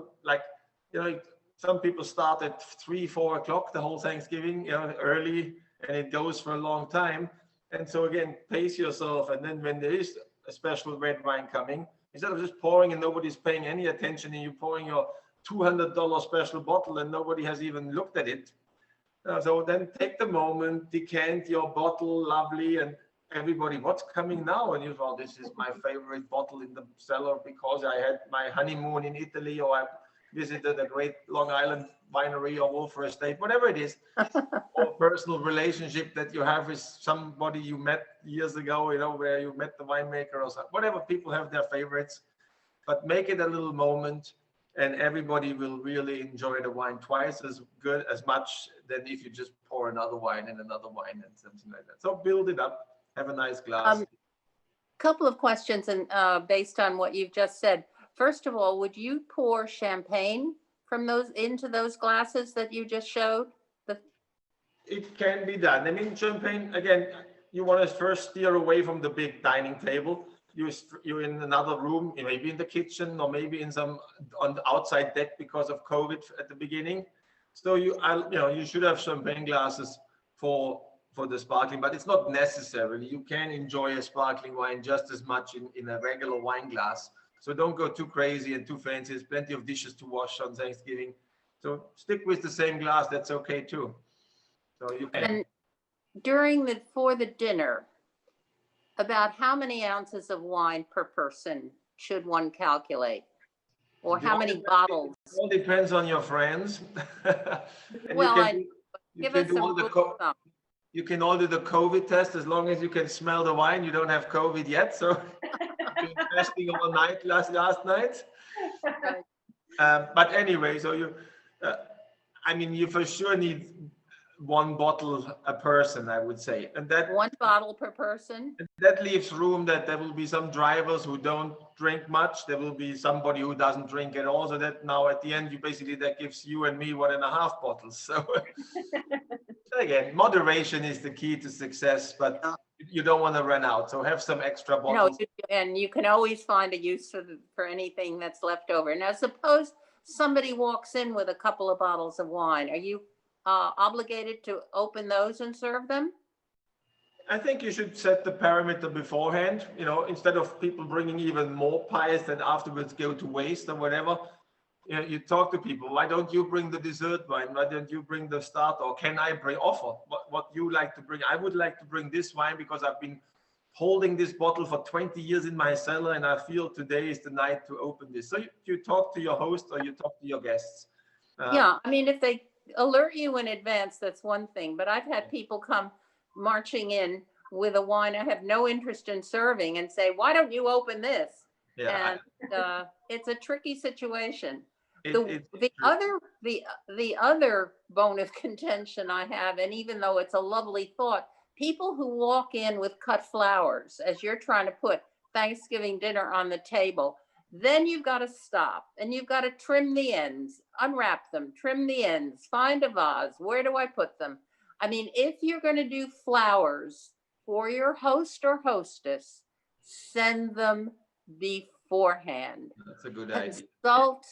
some people start at 3-4 o'clock the whole Thanksgiving, early, and it goes for a long time. And so again, pace yourself. And then when there is a special red wine coming, instead of just pouring and nobody's paying any attention, and you're pouring your $200 special bottle and nobody has even looked at it. So then take the moment, decant your bottle lovely, and everybody, what's coming now? And you well, this is my favorite bottle in the cellar because I had my honeymoon in Italy, or I visited a great Long Island winery or Wolfer Estate, whatever it is, or personal relationship that you have with somebody you met years ago, where you met the winemaker or something. Whatever, people have their favorites, but make it a little moment, and everybody will really enjoy the wine twice as much than if you just pour another wine and something like that. So build it up, have a nice glass. Couple of questions, and based on what you've just said. First of all, would you pour champagne from those into those glasses that you just showed? It can be done. I mean, champagne, again, you want to first steer away from the big dining table. You're in another room, maybe in the kitchen, or maybe on the outside deck because of COVID at the beginning. So you should have champagne glasses for the sparkling, but it's not necessary. You can enjoy a sparkling wine just as much in a regular wine glass. So don't go too crazy and too fancy. There's plenty of dishes to wash on Thanksgiving. So stick with the same glass. That's okay too. So you can. And for the dinner, about how many ounces of wine per person should one calculate? Or how many bottles? It all depends on your friends. Well, you can all do the COVID test as long as you can smell the wine. You don't have COVID yet, so I've been testing all night last night. But anyway, so you for sure need 1 bottle a person, I would say, and that 1 bottle per person. That leaves room that there will be some drivers who don't drink much. There will be somebody who doesn't drink at all. So that now at the end, that gives you and me 1.5 bottles. So again, moderation is the key to success, but you don't want to run out. So have some extra bottles. No, and you can always find a use for anything that's left over. Now, suppose somebody walks in with a couple of bottles of wine. Are you obligated to open those and serve them? I think you should set the parameter beforehand, instead of people bringing even more pies that afterwards go to waste or whatever. You talk to people, why don't you bring the dessert wine? Why don't you bring the starter? Or can I offer what you like to bring? I would like to bring this wine because I've been holding this bottle for 20 years in my cellar and I feel today is the night to open this. So you talk to your host or you talk to your guests. Yeah, I mean, if they alert you in advance, that's one thing, but I've had people come marching in with a wine I have no interest in serving and say, why don't you open this? Yeah. And it's a tricky situation. The other bone of contention I have, and even though it's a lovely thought, people who walk in with cut flowers as you're trying to put Thanksgiving dinner on the table, then you've got to stop and you've got to trim the ends, unwrap them, trim the ends, find a vase. Where do I put them? I mean, if you're going to do flowers for your host or hostess, send them beforehand. That's a good idea. Consult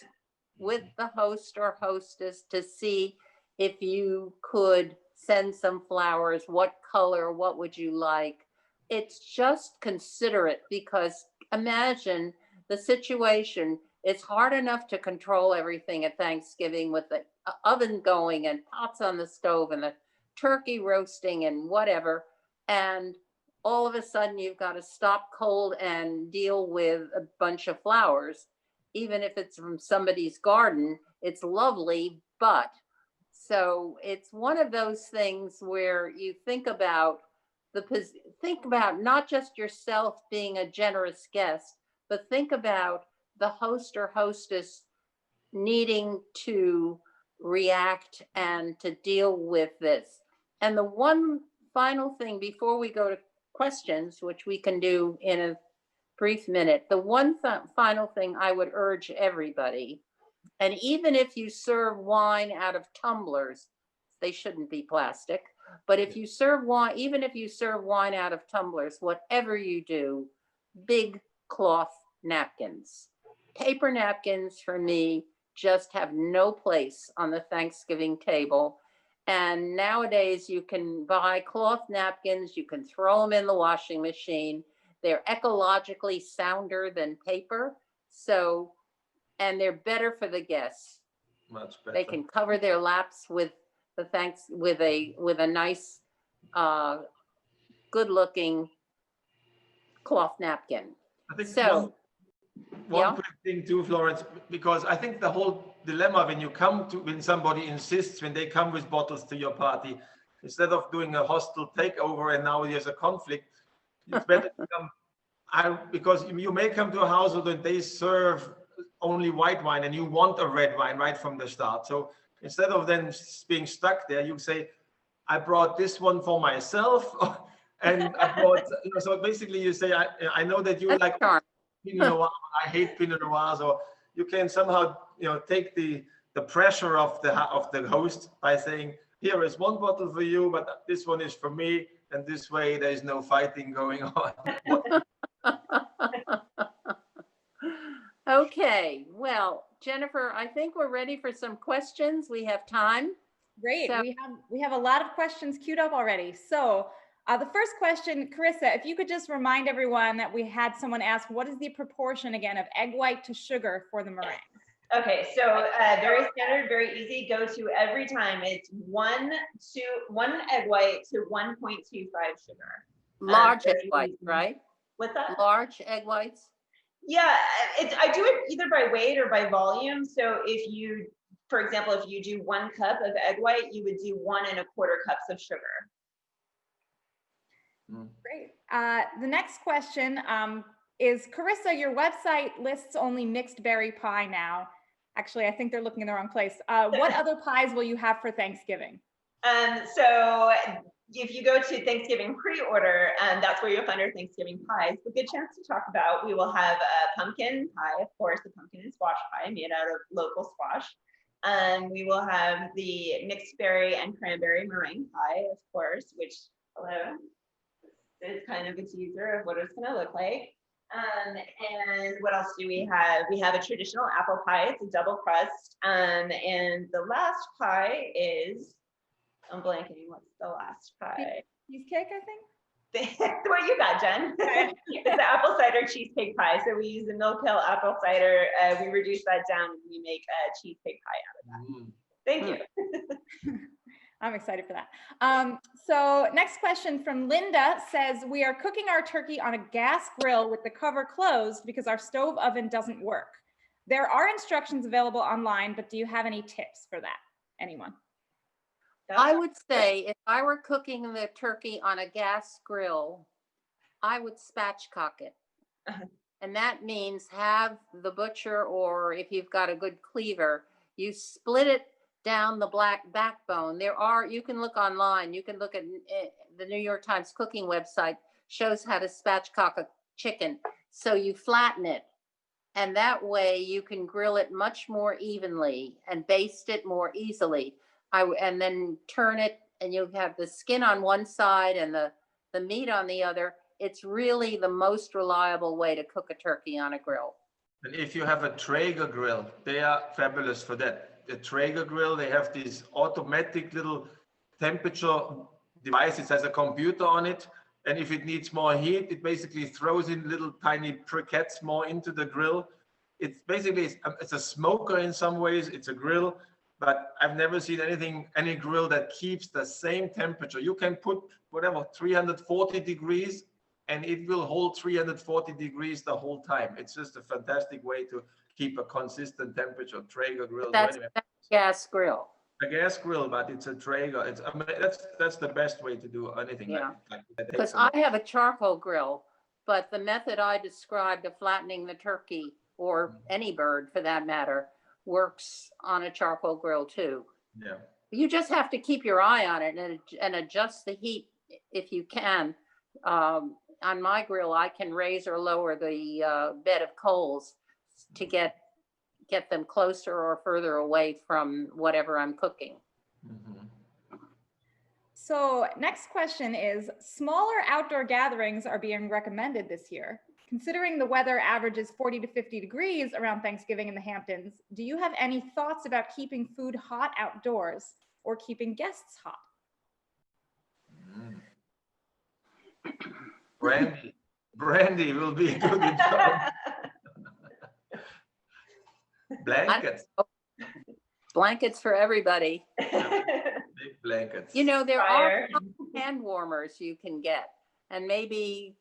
with the host or hostess to see if you could send some flowers, what color, what would you like? It's just considerate, because imagine the situation. It's hard enough to control everything at Thanksgiving with the oven going and pots on the stove and the turkey roasting and whatever. And all of a sudden you've got to stop cold and deal with a bunch of flowers. Even if it's from somebody's garden, it's lovely, but so it's one of those things where you think about not just yourself being a generous guest, but think about the host or hostess needing to react and to deal with this. And the one final thing before we go to questions, which we can do in a brief minute, the one final thing I would urge everybody, and even if you serve wine out of tumblers, they shouldn't be plastic, but if you serve wine, even if you serve wine out of tumblers, whatever you do, big cloth napkins. Paper napkins for me just have no place on the Thanksgiving table. And nowadays you can buy cloth napkins, you can throw them in the washing machine. They're ecologically sounder than paper. So, and they're better for the guests. Much better. They can cover their laps with a nice, good looking cloth napkin. I think so. One quick thing too, Florence, because I think the whole dilemma when somebody insists, when they come with bottles to your party, instead of doing a hostile takeover and now there's a conflict, it's better to come, because you may come to a household and they serve only white wine and you want a red wine right from the start. So instead of then being stuck there, you say, I brought this one for myself. And I brought, so basically you say, I know that you like Pinot Noir, I hate Pinot Noirs, or you can somehow, take the pressure of the host by saying, here is one bottle for you, but this one is for me, and this way there is no fighting going on. Okay, well, Jennifer, I think we're ready for some questions. We have time. Great. So, we have a lot of questions queued up already. So the first question, Carissa, if you could just remind everyone that we had someone ask, what is the proportion again of egg white to sugar for the meringue? Okay, so very standard, very easy. Go to every time. It's 1 egg white to 1.25 sugar. Large egg whites, right? What's that? Large egg whites? Yeah, I do it either by weight or by volume. So if you, for example, if you do 1 cup of egg white, you would do 1 1/4 cups of sugar. Great. The next question is, Carissa, your website lists only mixed berry pie now. Actually, I think they're looking in the wrong place. What other pies will you have for Thanksgiving? So if you go to Thanksgiving pre-order, that's where you'll find our Thanksgiving pies. A good chance to talk about. We will have a pumpkin pie, of course, the pumpkin and squash pie made out of local squash. We will have the mixed berry and cranberry meringue pie, of course, which is kind of a teaser of what it's going to look like. And what else do we have? We have a traditional apple pie. It's a double crust. And the last pie is, I'm blanking. What's the last pie? Cheesecake, I think. What you got, Jen? It's the apple cider cheesecake pie. So we use the milk hill apple cider. We reduce that down and we make a cheesecake pie out of that. Thank you. I'm excited for that. So next question from Linda says, we are cooking our turkey on a gas grill with the cover closed because our stove oven doesn't work. There are instructions available online, but do you have any tips for that? Anyone? I would say if I were cooking the turkey on a gas grill, I would spatchcock it. And that means have the butcher, or if you've got a good cleaver, you split it down the black backbone. You can look online, you can look at the New York Times cooking website, shows how to spatchcock a chicken. So you flatten it, and that way you can grill it much more evenly and baste it more easily. And then turn it, and you have the skin on one side and the meat on the other. It's really the most reliable way to cook a turkey on a grill. And if you have a Traeger grill, they are fabulous for that. The Traeger grill, they have this automatic little temperature device. It has a computer on it. And if it needs more heat, it basically throws in little tiny briquettes more into the grill. It's basically, it's a smoker in some ways, it's a grill, but I've never seen any grill that keeps the same temperature. You can put whatever, 340 degrees, and it will hold 340 degrees the whole time. It's just a fantastic way to keep a consistent temperature. Traeger grill. That's a gas grill. A gas grill, but it's a Traeger. That's the best way to do anything. Yeah. Like that. Because I have a charcoal grill, but the method I described of flattening the turkey, or any bird for that matter, works on a charcoal grill too. Yeah. You just have to keep your eye on it and adjust the heat if you can. On my grill, I can raise or lower the bed of coals to get them closer or further away from whatever I'm cooking. Mm-hmm. So next question is, smaller outdoor gatherings are being recommended this year. Considering the weather averages 40 to 50 degrees around Thanksgiving in the Hamptons, do you have any thoughts about keeping food hot outdoors or keeping guests hot? Brandy will be a good example. Blankets for everybody. Big blankets. You know, there are hand warmers you can get, and maybe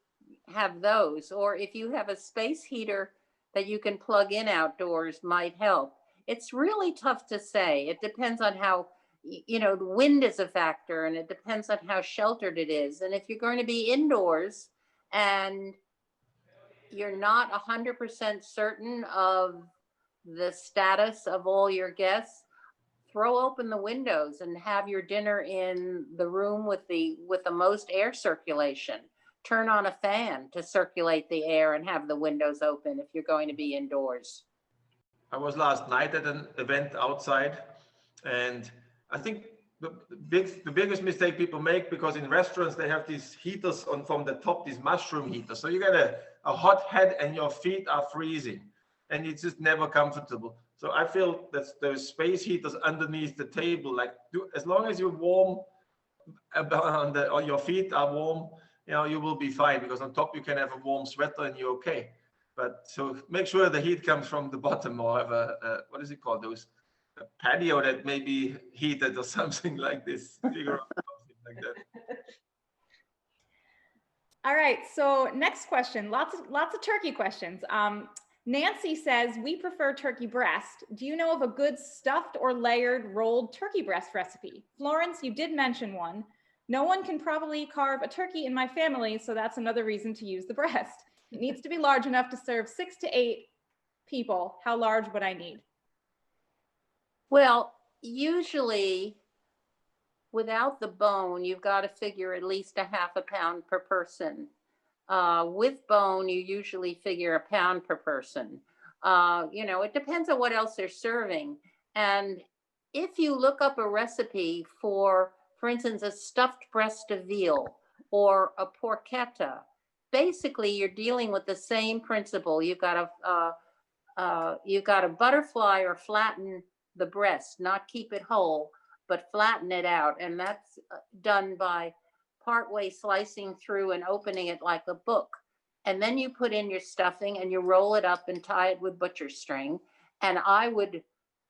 have those. Or if you have a space heater that you can plug in outdoors, might help. It's really tough to say. It depends on how, the wind is a factor, and it depends on how sheltered it is. And if you're going to be indoors and you're not 100% certain of the status of all your guests, throw open the windows and have your dinner in the room with the most air circulation. Turn on a fan to circulate the air and have the windows open if you're going to be indoors. I was last night at an event outside, and I think the biggest mistake people make, because in restaurants they have these heaters on from the top, these mushroom heaters. So you get a hot head and your feet are freezing, and it's just never comfortable. So I feel that those space heaters underneath the table, as long as you're warm, or your feet are warm, you will be fine, because on top you can have a warm sweater and you're okay. But so make sure the heat comes from the bottom, or have what is it called? A patio that may be heated or something like this. Figure out something like that. All right, so next question, lots of turkey questions. Nancy says, we prefer turkey breast. Do you know of a good stuffed or layered rolled turkey breast recipe? Florence, you did mention one. No one can probably carve a turkey in my family, so that's another reason to use the breast. It needs to be large enough to serve 6 to 8 people. How large would I need? Well, usually without the bone, you've got to figure at least a half a pound per person. With bone, you usually figure a pound per person. It depends on what else they're serving. And if you look up a recipe for instance, a stuffed breast of veal or a porchetta, basically you're dealing with the same principle. You've got to butterfly or flatten the breast, not keep it whole, but flatten it out. And that's done by partway slicing through and opening it like a book. And then you put in your stuffing and you roll it up and tie it with butcher string. And I would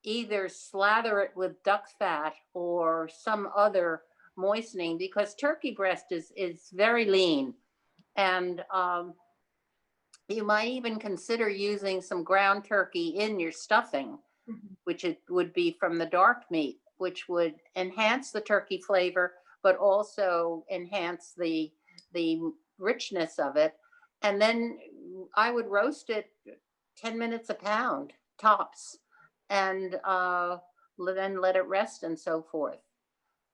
either slather it with duck fat or some other moistening, because turkey breast is very lean. And you might even consider using some ground turkey in your stuffing, which it would be from the dark meat, which would enhance the turkey flavor, but also enhance the richness of it. And then would roast it 10 minutes a pound tops, and then let it rest and so forth.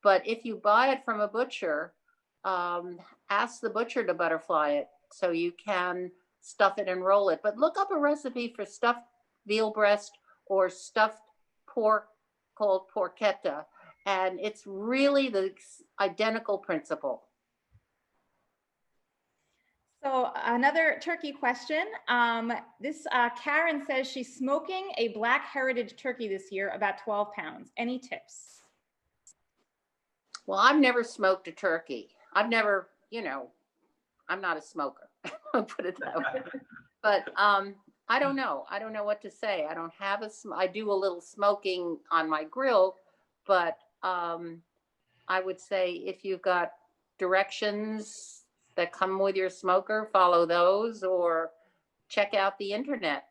But if you buy it from a butcher, ask the butcher to butterfly it so you can stuff it and roll it. But look up a recipe for stuffed veal breast or stuffed pork called porchetta, and it's really the identical principle. So another turkey question. Karen says she's smoking a Black Heritage turkey this year, about 12 pounds. Any tips? Well, I've never smoked a turkey. I've never, I'm not a smoker. I'll put it that way. But I don't know. I don't know what to say. I don't have I do a little smoking on my grill, but I would say if you've got directions that come with your smoker, follow those, or check out the internet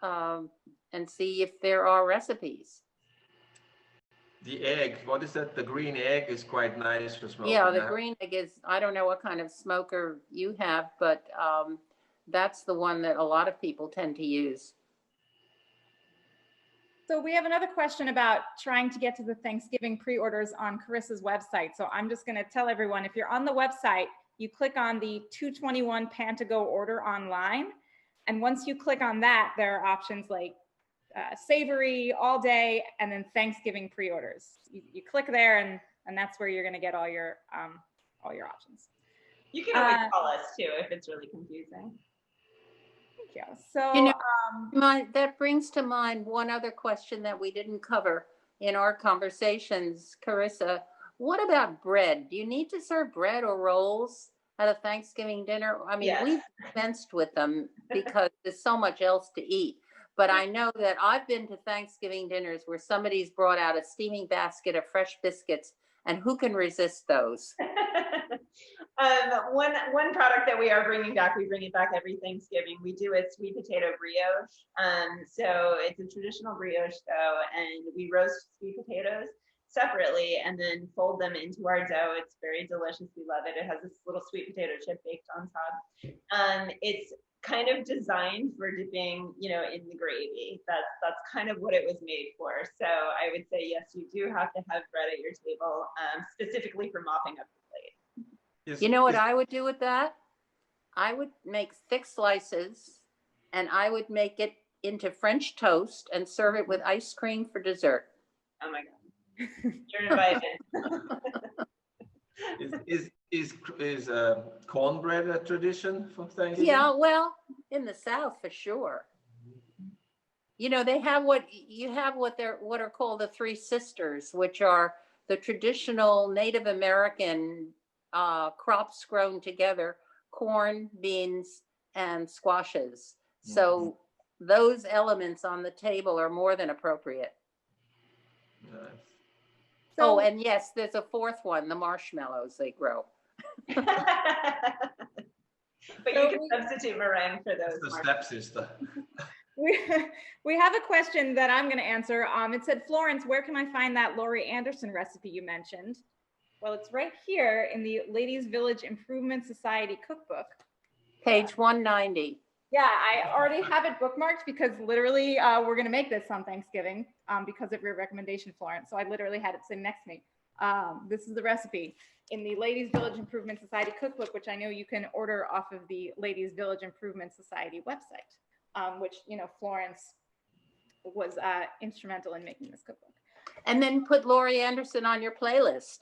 and see if there are recipes. The egg, what is that? The green egg is quite nice for smoking. Yeah, the green egg is, I don't know what kind of smoker you have, but that's the one that a lot of people tend to use. So we have another question about trying to get to the Thanksgiving pre-orders on Carissa's website. So I'm just going to tell everyone, if you're on the website, you click on the 221 Pan to Go order online. And once you click on that, there are options like savory, all day, and then Thanksgiving pre-orders. You click there, and that's where you're going to get all your options. You can always call us too if it's really confusing. Thank you. So that brings to mind one other question that we didn't cover in our conversations, Carissa. What about bread? Do you need to serve bread or rolls at a Thanksgiving dinner? I mean, we've dispensed with them because there's so much else to eat. But I know that I've been to Thanksgiving dinners where somebody's brought out a steaming basket of fresh biscuits, and who can resist those? One product that we are bringing back, we bring it back every Thanksgiving. We do a sweet potato brioche. So it's a traditional brioche dough, and we roast sweet potatoes separately and then fold them into our dough. It's very delicious. We love it. It has this little sweet potato chip baked on top. It's kind of designed for dipping, in the gravy. That's kind of what it was made for. So I would say, yes, you do have to have bread at your table, specifically for mopping up the plate. You know what I would do with that? I would make thick slices, and I would make it into French toast and serve it with ice cream for dessert. Oh my God. You're invited. Is cornbread a tradition for Thanksgiving? Yeah, well, in the South for sure. They have what are called the Three Sisters, which are the traditional Native American crops grown together: corn, beans, and squashes. So those elements on the table are more than appropriate. Nice. So, and yes, there's a fourth one, the marshmallows they grow. But you can substitute meringue for those. It's the stepsister. We have a question that I'm going to answer. It said, Florence, where can I find that Laurie Anderson recipe you mentioned? Well, it's right here in the Ladies Village Improvement Society cookbook. Page 190. Yeah, I already have it bookmarked because literally we're going to make this on Thanksgiving because of your recommendation, Florence. So I literally had it sitting next to me. This is the recipe in the Ladies Village Improvement Society cookbook, which I know you can order off of the Ladies Village Improvement Society website, which, Florence was instrumental in making this cookbook. And then put Laurie Anderson on your playlist.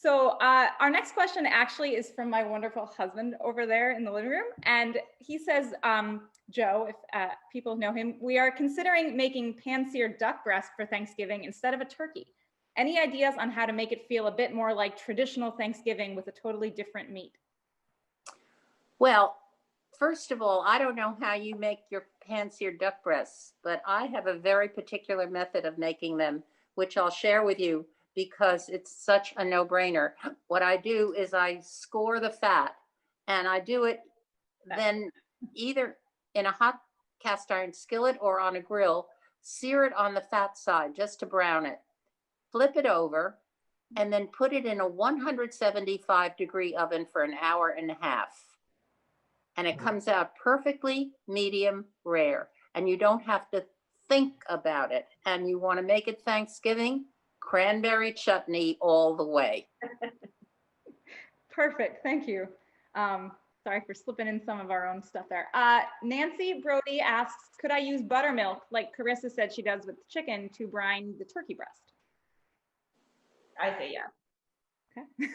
So our next question actually is from my wonderful husband over there in the living room. And he says, Joe, if people know him, we are considering making pan-seared duck breast for Thanksgiving instead of a turkey. Any ideas on how to make it feel a bit more like traditional Thanksgiving with a totally different meat? Well, first of all, I don't know how you make your pan-seared duck breasts, but I have a very particular method of making them, which I'll share with you, because it's such a no-brainer. What I do is I score the fat, and I do it then either in a hot cast iron skillet or on a grill, sear it on the fat side just to brown it. Flip it over, and then put it in a 175-degree oven for an hour and a half. And it comes out perfectly medium rare, and you don't have to think about it. And you want to make it Thanksgiving, cranberry chutney all the way. Perfect. Thank you. Sorry for slipping in some of our own stuff there. Nancy Brody asks, could I use buttermilk like Carissa said she does with the chicken to brine the turkey breast? I say yes.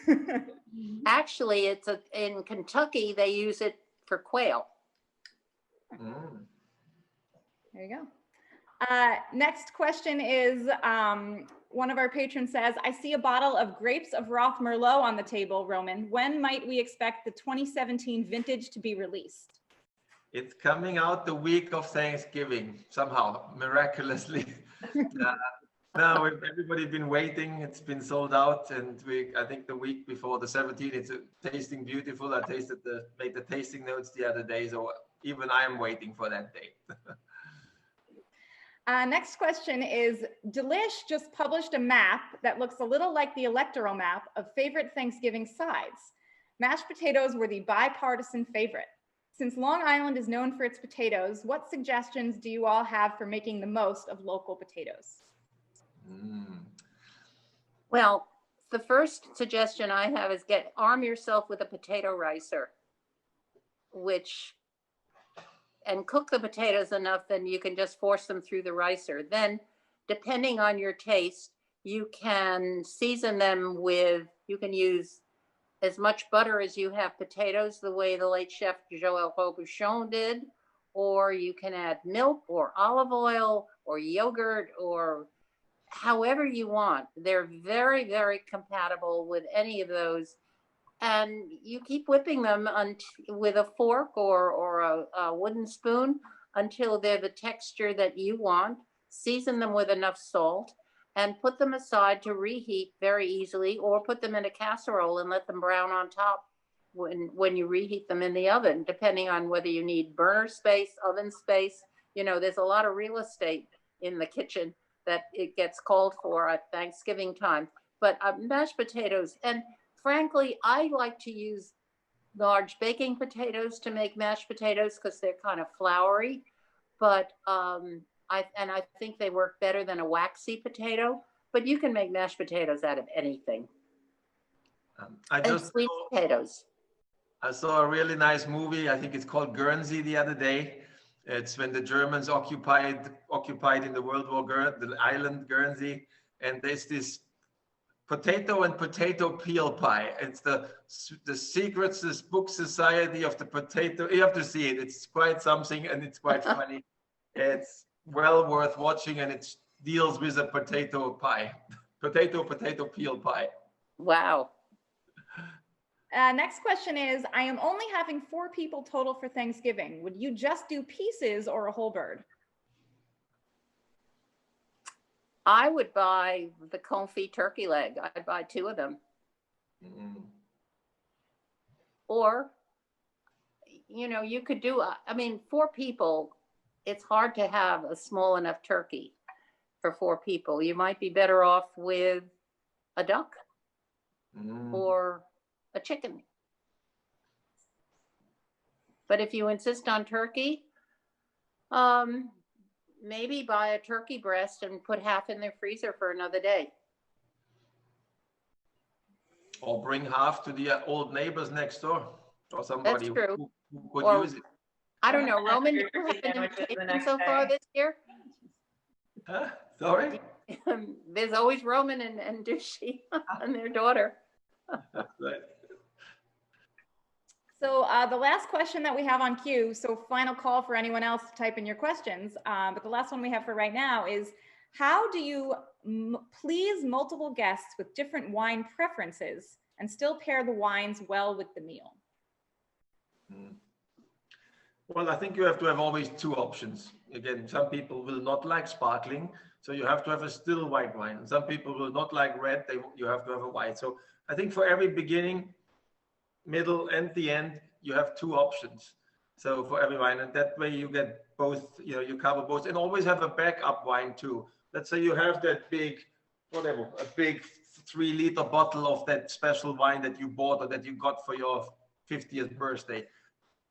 Okay. Actually, in Kentucky, they use it for quail. There you go. Next question is, one of our patrons says, I see a bottle of grapes of Roth Merlot on the table, Roman. When might we expect the 2017 vintage to be released? It's coming out the week of Thanksgiving, somehow, miraculously. No, everybody's been waiting. It's been sold out, and I think the week before the 17th, it's tasting beautiful. I made the tasting notes the other day, so even I am waiting for that day. Next question is, Delish just published a map that looks a little like the electoral map of favorite Thanksgiving sides. Mashed potatoes were the bipartisan favorite. Since Long Island is known for its potatoes, what suggestions do you all have for making the most of local potatoes? Well, the first suggestion I have is arm yourself with a potato ricer, and cook the potatoes enough, then you can just force them through the ricer. Then, depending on your taste, you can season them you can use as much butter as you have potatoes, the way the late chef Joël Robuchon did, or you can add milk or olive oil or yogurt or however you want. They're very, very compatible with any of those. And you keep whipping them with a fork or a wooden spoon until they're the texture that you want. Season them with enough salt and put them aside to reheat very easily, or put them in a casserole and let them brown on top when you reheat them in the oven, depending on whether you need burner space, oven space. There's a lot of real estate in the kitchen that it gets called for at Thanksgiving time. But mashed potatoes, and frankly, I like to use large baking potatoes to make mashed potatoes because they're kind of floury. But I think they work better than a waxy potato. But you can make mashed potatoes out of anything. Sweet potatoes. I saw a really nice movie. I think it's called Guernsey the other day. It's when the Germans occupied in the World War the island Guernsey, and there's this potato and potato peel pie. It's the Secrets, this book society of the potato. You have to see it. It's quite something, and it's quite funny. It's well worth watching, and it deals with a potato pie, potato peel pie. Wow. Next question is, I am only having 4 people total for Thanksgiving. Would you just do pieces or a whole bird? I would buy the confit turkey leg. I'd buy 2 of them. Or, you could do, 4 people, it's hard to have a small enough turkey for 4 people. You might be better off with a duck or a chicken. But if you insist on turkey, maybe buy a turkey breast and put half in their freezer for another day. Or bring half to the old neighbors next door, or somebody who could use it. I don't know, Roman, do you have an invitation so far this year? Huh? Sorry? There's always Roman and Dushi and their daughter. That's right. So the last question that we have on queue, so final call for anyone else to type in your questions, but the last one we have for right now is, how do you please multiple guests with different wine preferences and still pair the wines well with the meal? Well, I think you have to have always 2 options. Again, some people will not like sparkling, so you have to have a still white wine. Some people will not like red, you have to have a white. So I think for every beginning, middle, and the end, you have 2 options. So for every wine, and that way you get both, you cover both, and always have a backup wine too. Let's say you have that big, a big 3-liter bottle of that special wine that you bought or that you got for your 50th birthday.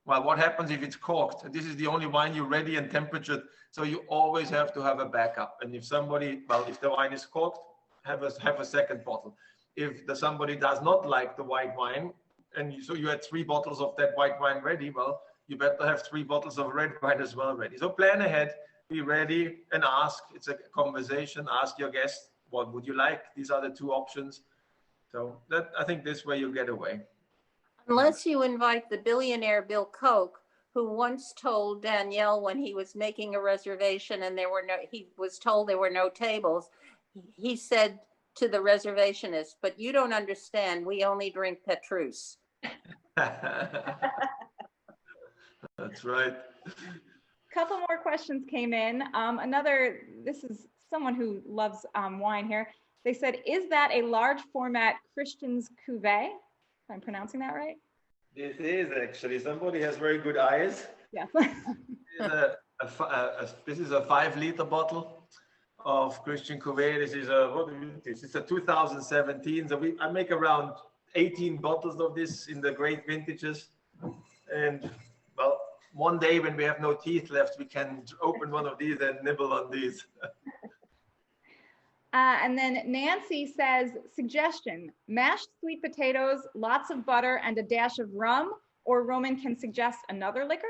Well, what happens if it's corked? And this is the only wine you're ready and temperatured. So you always have to have a backup. And if somebody, well, if the wine is corked, have a second bottle. If somebody does not like the white wine, and so you had 3 bottles of that white wine ready, well, you better have 3 bottles of red wine as well ready. So plan ahead, be ready, and ask. It's a conversation. Ask your guest, what would you like? These are the 2 options. So that, I think this way you get away. Unless you invite the billionaire Bill Koch, who once told Danielle when he was making a reservation and he was told there were no tables, he said to the reservationist, "But you don't understand, we only drink Petrus." That's right. Couple more questions came in. This is someone who loves wine here. They said, is that a large format Christian's Cuvée? If I'm pronouncing that right? This is actually, somebody has very good eyes. Yes. This is a 5-liter bottle of Christian Cuvée. This is a 2017. So I make around 18 bottles of this in the great vintages. And well, one day when we have no teeth left, we can open one of these and nibble on these. And then Nancy says, suggestion, mashed sweet potatoes, lots of butter, and a dash of rum, or Roman can suggest another liquor?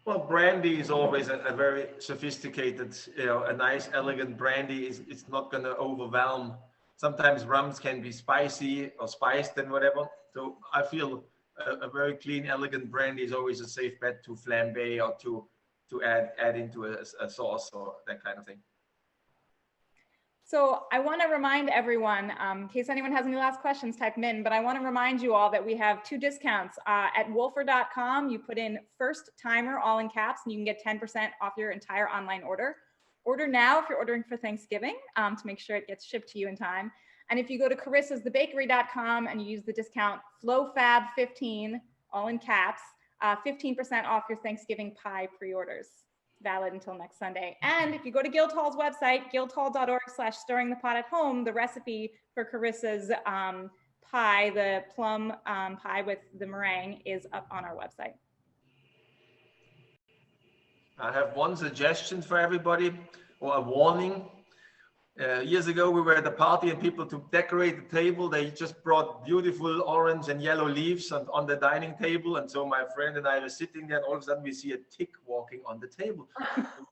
Well, brandy is always a very sophisticated, a nice, elegant brandy. It's not going to overwhelm. Sometimes rums can be spicy or spiced and whatever. So I feel a very clean, elegant brandy is always a safe bet to flambe or to add into a sauce or that kind of thing. So I want to remind everyone, in case anyone has any last questions, type them in, but I want to remind you all that we have 2 discounts. At wolfer.com, you put in first timer, all in caps, and you can get 10% off your entire online order. Order now if you're ordering for Thanksgiving to make sure it gets shipped to you in time. And if you go to carissasthebakery.com and you use the discount FLOFAB15, all in caps, 15% off your Thanksgiving pie pre-orders. Valid until next Sunday. And if you go to Guildhall's website, guildhall.org/stirringthepot@home, the recipe for Carissa's pie, the plum pie with the meringue, is up on our website. I have one suggestion for everybody, or a warning. Years ago, we were at a party and people, to decorate the table, they just brought beautiful orange and yellow leaves on the dining table. And so my friend and I were sitting there, and all of a sudden we see a tick walking on the table.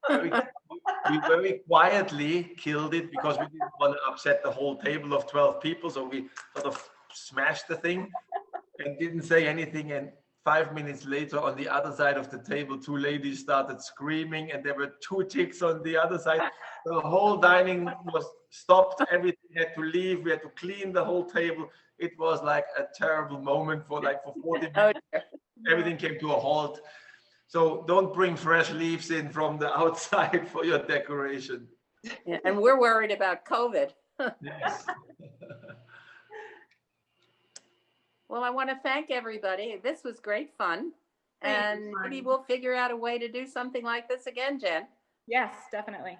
We very quietly killed it because we didn't want to upset the whole table of 12 people. So we sort of smashed the thing and didn't say anything. And 5 minutes later, on the other side of the table, 2 ladies started screaming, and there were 2 ticks on the other side. The whole dining was stopped. Everything had to leave. We had to clean the whole table. It was like a terrible moment for 40 minutes. Everything came to a halt. So don't bring fresh leaves in from the outside for your decoration. Yeah, and we're worried about COVID. Yes. Well, I want to thank everybody. This was great fun. And maybe we'll figure out a way to do something like this again, Jen. Yes, definitely.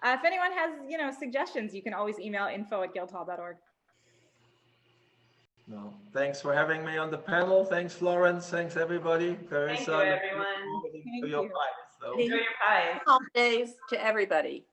If anyone has, suggestions, you can always email info@guildhall.org. No, thanks for having me on the panel. Thanks, Florence. Thanks, everybody. Thank you, everyone. Your pies, so. Enjoy your pies. Holidays to everybody.